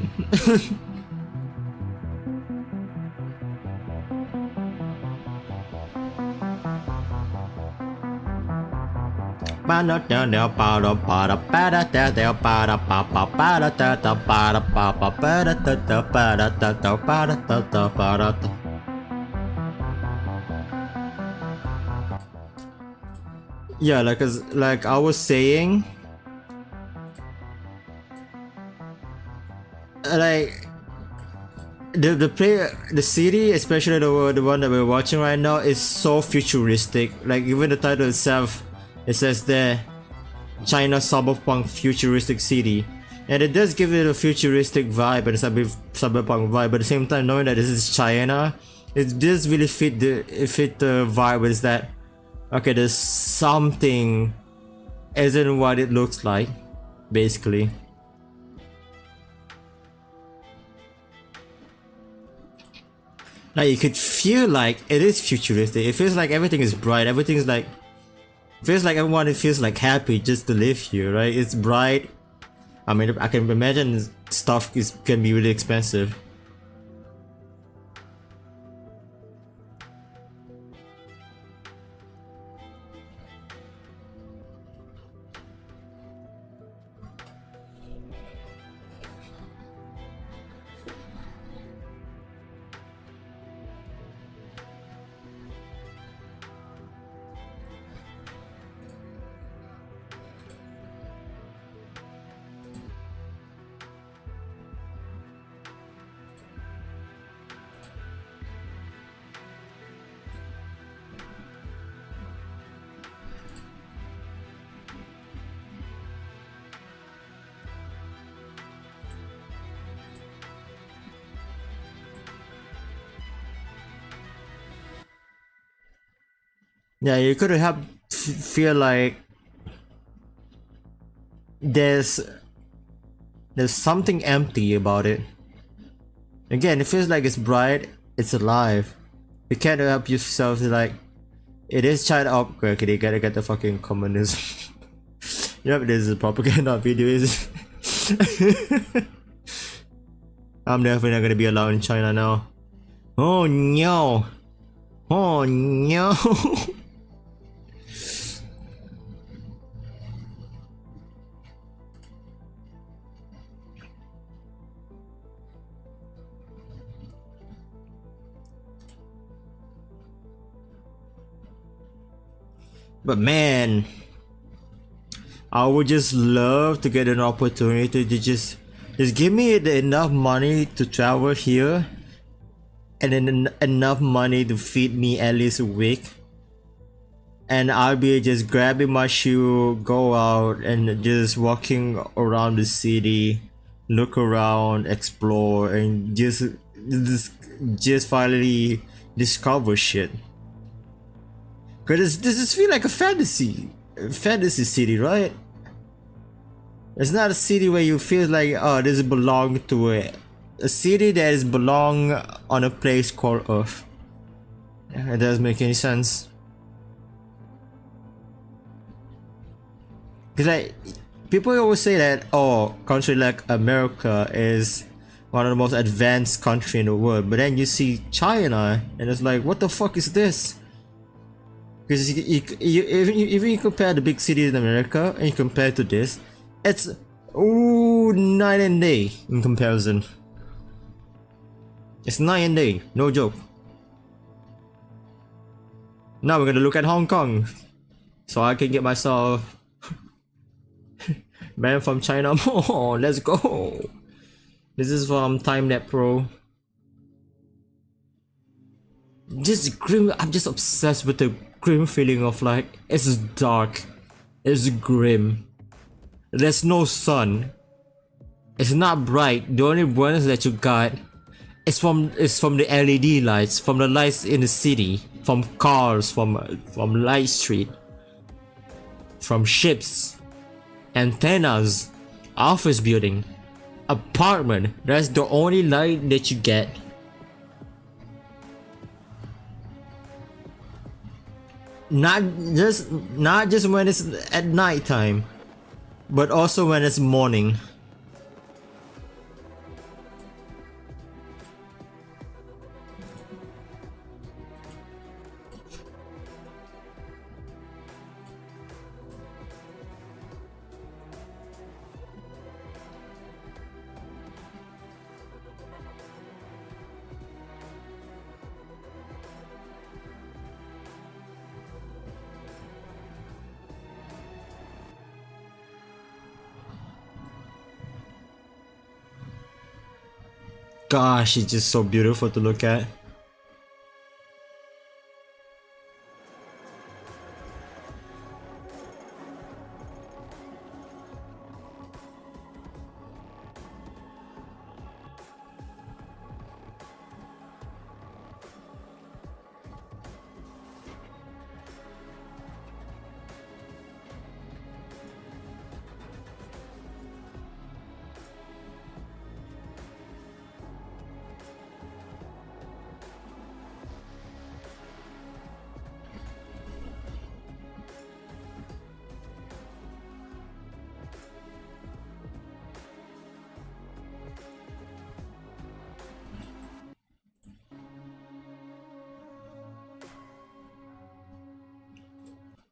Yeah, like I was saying, like the city, especially the one that we're watching right now, is so futuristic. Like even the title itself, it says there, China cyberpunk futuristic city, and it does give it a futuristic vibe and a cyberpunk vibe. But at the same time, knowing that this is China, it does really fit the vibe. Is that okay? There's something isn't what it looks like, basically. Now you could feel like it is futuristic. It feels like everything is bright. Everything's like, feels like everyone, it feels like happy just to live here, right? It's bright. I mean, I can imagine stuff can be really expensive. Yeah, you could have feel like there's something empty about it. Again, it feels like it's bright, it's alive. You can't help yourself to like, it is China. Oh, okay, they gotta get the fucking communism. Yep, this is a propaganda video, is it? I'm definitely not gonna be allowed in China now. Oh no! Oh no! But man, I would just love to get an opportunity to just Just give me enough money to travel here, and then enough money to feed me at least a week, and I'll be just grabbing my shoe, go out and just walking around the city, look around, explore, and just finally discover shit. Cause this feel like a fantasy city, right? It's not a city where you feel like, oh, this belong to a city that is belong on a place called Earth. It doesn't make any sense. Cause like, people always say that, oh, country like America is one of the most advanced country in the world, but then you see China and it's like, what the fuck is this? Because even you compare the big cities in America and you compare to this, it's night and day in comparison. It's night and day, no joke. Now we're gonna look at Hong Kong, so I can get myself Man from China more. Let's go. This is from TimeNet Pro. Just grim. I'm just obsessed with the grim feeling of like, it's dark, it's grim, there's no sun, it's not bright. The only brightness that you got is from the LED lights, from the lights in the city, from cars, from light street, from ships, antennas, office building, apartment. That's the only light that you get. Not just when it's at night time, but also when it's morning. Gosh, it's just so beautiful to look at.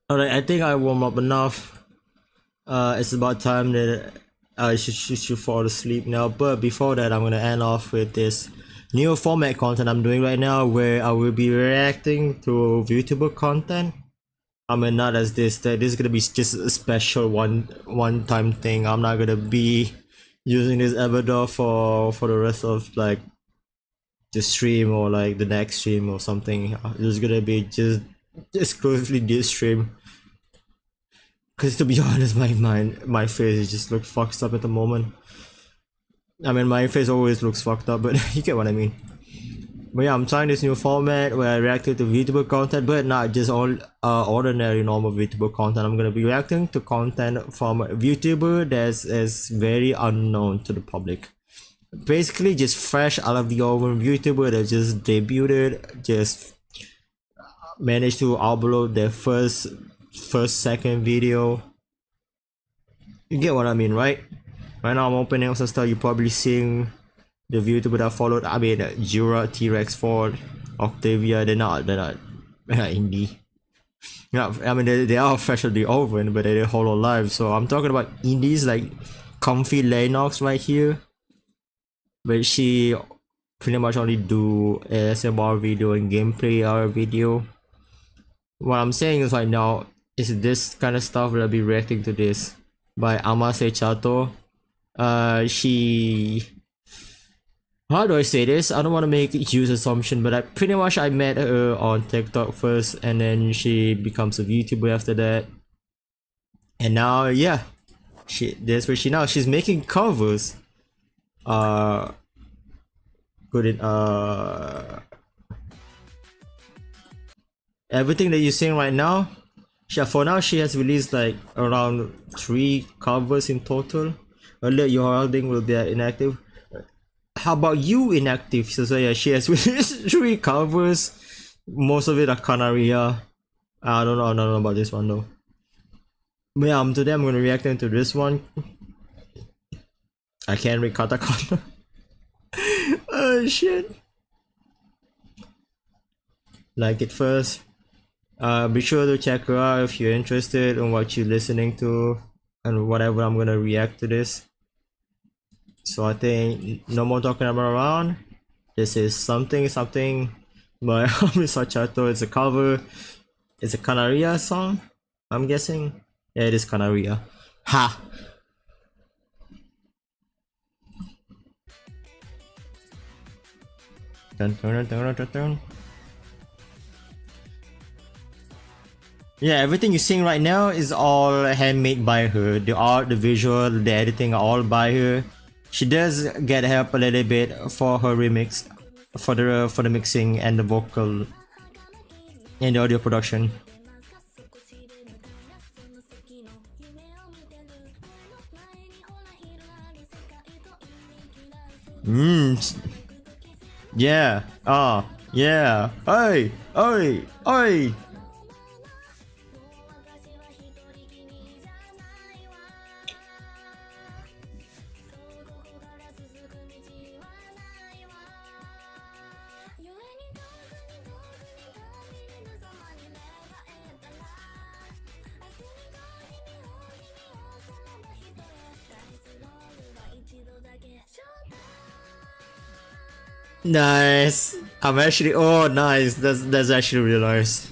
Alright, I think I warm up enough. It's about time that I should fall asleep now. But before that, I'm gonna end off with this new format content I'm doing right now, where I will be reacting to VTuber content. I mean, not as this. That this is gonna be just a special one-time thing. I'm not gonna be using this avatar for the rest of like the stream or like the next stream or something. It's gonna be just exclusively this stream. Cause to be honest, my face just looks fucked up at the moment. I mean, my face always looks fucked up, but you get what I mean. But yeah, I'm trying this new format where I reacted to VTuber content, but not just all ordinary normal VTuber content. I'm gonna be reacting to content from a VTuber that is very unknown to the public. Basically, just fresh out of the oven VTuber that just debuted, just managed to upload their second video. You get what I mean, right? Right now I'm opening up some stuff. You're probably seeing the VTuber that followed. I mean, Jura, T-Rex, Ford, Octavia. They're not indie. Yeah, I mean they are fresh out of the oven, but they're hollow live. So I'm talking about indies like Comfy Lennox right here, but she pretty much only do ASMR video and gameplay video. What I'm saying is right now is this kind of stuff that I'll be reacting to this by Amase Chato. she, how do I say this? I don't want to make a huge assumption, but I met her on TikTok first, and then she becomes a YouTuber after that. And now, yeah, that's where she's making covers. Good in everything that you're seeing right now. For now, she has released like around 3 covers in total. Alert your holding will be inactive. How about you inactive? So yeah, she has released 3 covers. Most of it are Canaria. I don't know about this one though. But yeah, today I'm gonna react into this one. I can't read katakana. Oh shit. Like it first. Be sure to check her out if you're interested in what you're listening to and whatever I'm gonna react to this. So I think no more talking about around. This is something by Sachato. It's a cover. It's a Canaria song, I'm guessing. Yeah, it is Canaria. Ha! Dun, dun, dun, dun, dun, dun. Yeah, everything you're seeing right now is all handmade by her. The art, the visual, the editing are all by her. She does get help a little bit for her remix, for the mixing and the vocal and the audio production. Yeah. Yeah. Oi! Oi! Oi! Nice. I'm actually, oh nice. That's actually really nice.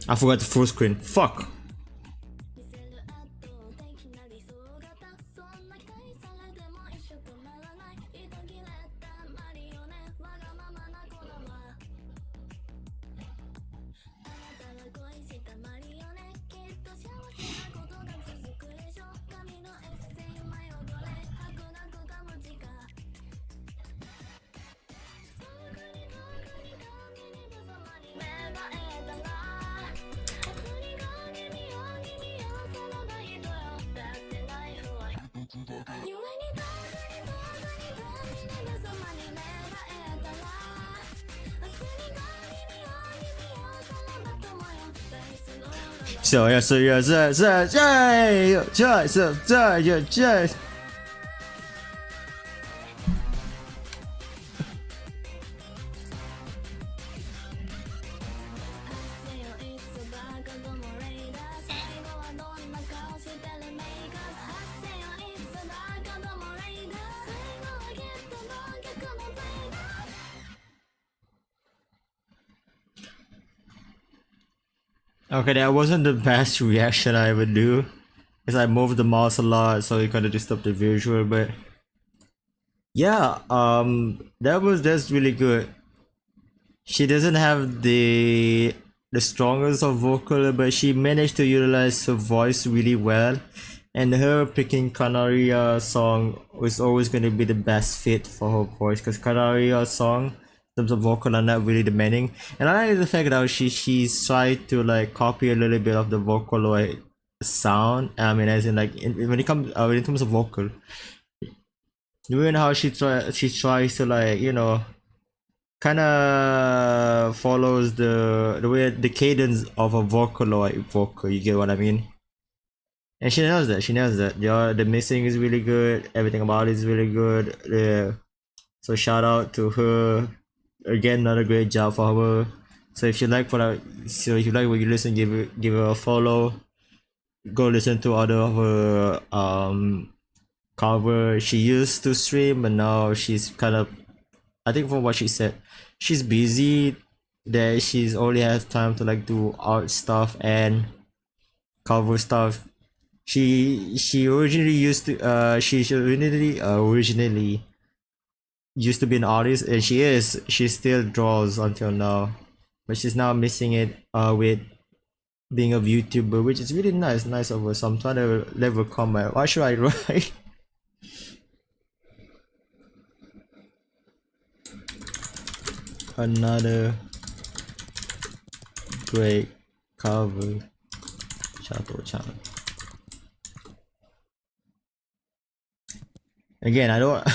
I forgot the full screen. Fuck. Okay, that wasn't the best reaction I ever do, because I moved the mouse a lot, so it kind of disturbed the visual. But yeah, that's really good. She doesn't have the strongest of vocal, but she managed to utilize her voice really well. And her picking Canaria song was always going to be the best fit for her voice, because Canaria song in terms of vocal are not really demanding. And I like the fact that she's tried to like copy a little bit of the Vocaloid sound. I mean, as in like when it comes in terms of vocal, even how she tries to like, you know, kind of follows the way the cadence of a Vocaloid vocal. You get what I mean? And she knows that. The mixing is really good. Everything about it is really good. Yeah. So shout out to her. Again, another great job for her. So if you like what you listen, give her a follow. go listen to other of her cover. She used to stream, but now she's kind of, I think from what she said, she's busy, that she's only has time to like do art stuff and cover stuff. She originally used to originally used to be an artist, and she still draws until now, but she's now missing it with being a YouTuber, which is really nice of her. So I'm trying to leave a comment. What should I write? Another great cover. Chato-chan. Again, I don't.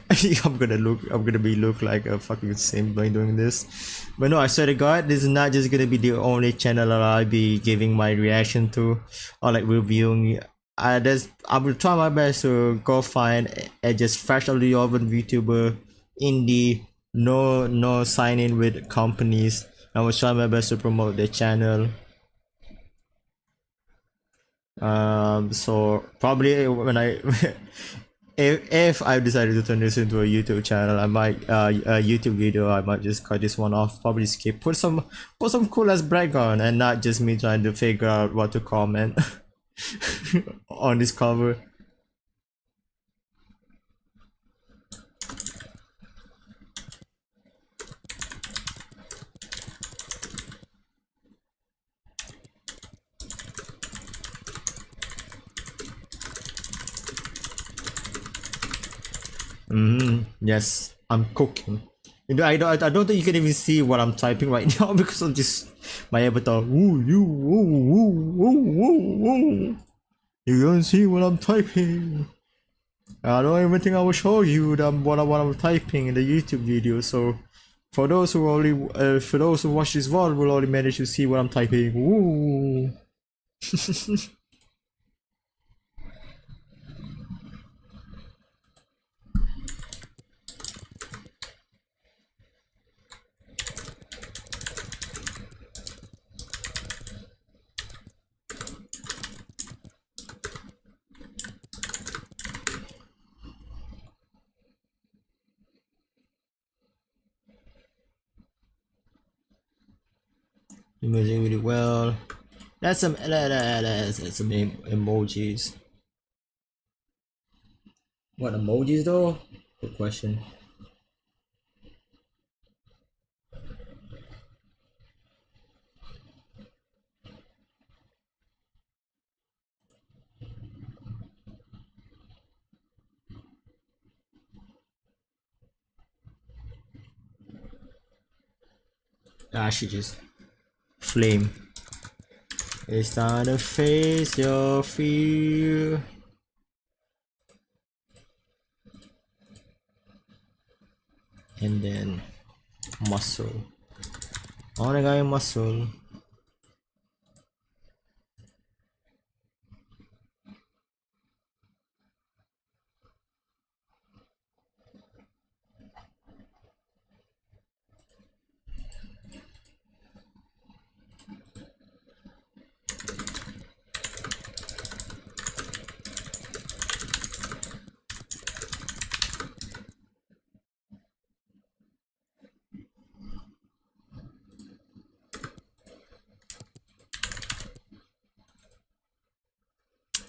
I think I'm gonna be look like a fucking simp by doing this. But no, I swear to God, this is not just gonna be the only channel that I'll be giving my reaction to or like reviewing. I will try my best to go find a just freshly oven YouTuber, indie, no sign in with companies. I will try my best to promote their channel. So probably when I if I decided to turn this into a YouTube channel, I might a YouTube video, I might just cut this one off, probably skip, put some cool ass background and not just me trying to figure out what to comment on this cover. Yes, I'm cooking. You know, I don't think you can even see what I'm typing right now because of just my avatar. Ooh, you don't see what I'm typing. I don't even think I will show you what I'm typing in the YouTube video. So for those who watch this VOD will only manage to see what I'm typing. Ooh. Imaging really well. That's some emojis. What emojis though? Good question. She just flame. It's time to face your fear. And then muscle. Onegai muscle.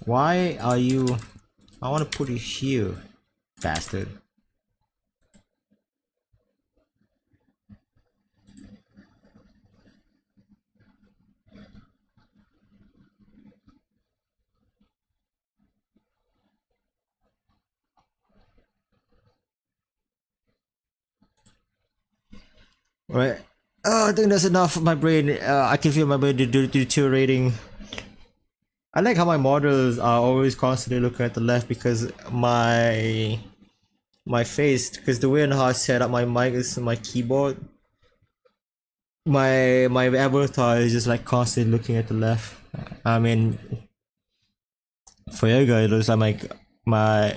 Why are you? I want to put it here, bastard. Right. I think that's enough of my brain. I can feel my brain deteriorating. I like how my models are always constantly looking at the left because my face, because the way and how I set up my mic is my keyboard. My avatar is just like constantly looking at the left. I mean, for you guys, it looks like my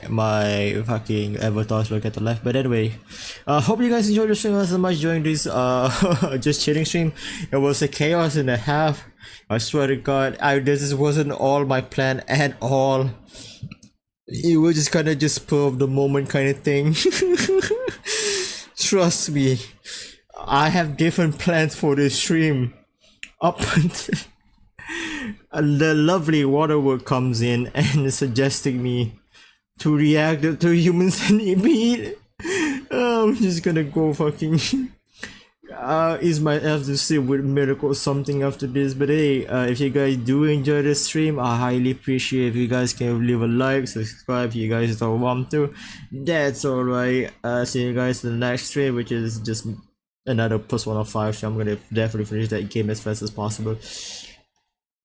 fucking avatars look at the left. But anyway, hope you guys enjoyed the stream as much during this just chilling stream. It was a chaos and a half. I swear to God, this wasn't all my plan at all. It was just kind of just spur of the moment kind of thing. Trust me, I have different plans for this stream. Up until the lovely Waterworld comes in and is suggesting me to react to Human Centipede. I'm just gonna go fucking. Is might have to sit with Miracle or something after this, but hey, if you guys do enjoy this stream, I highly appreciate if you guys can leave a like, subscribe if you guys don't want to. That's alright. See you guys in the next stream, which is just another +1 of 5, so I'm gonna definitely finish that game as fast as possible.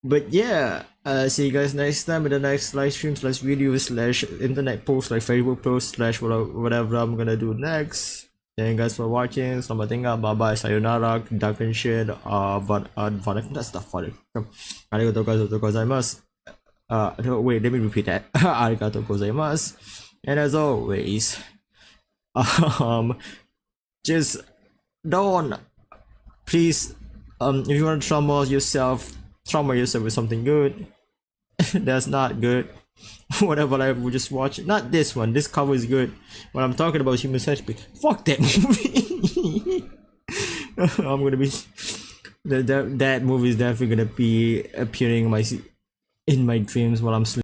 But yeah, see you guys next time in the next live stream / video / internet post / Facebook post / whatever I'm gonna do next. Thank you guys for watching. Selamat tinggal. Bye bye. Sayonara. Dark and shit. That's the funny. Arigatou gozaimasu. No, wait, let me repeat that. Arigatou gozaimasu. And as always, just don't, please, if you want to trauma yourself with something good. That's not good. Whatever I would just watch, not this one. This cover is good. When I'm talking about Human Centipede, fuck that movie. I'm gonna be that movie is definitely gonna be appearing in my dreams while I'm sleeping.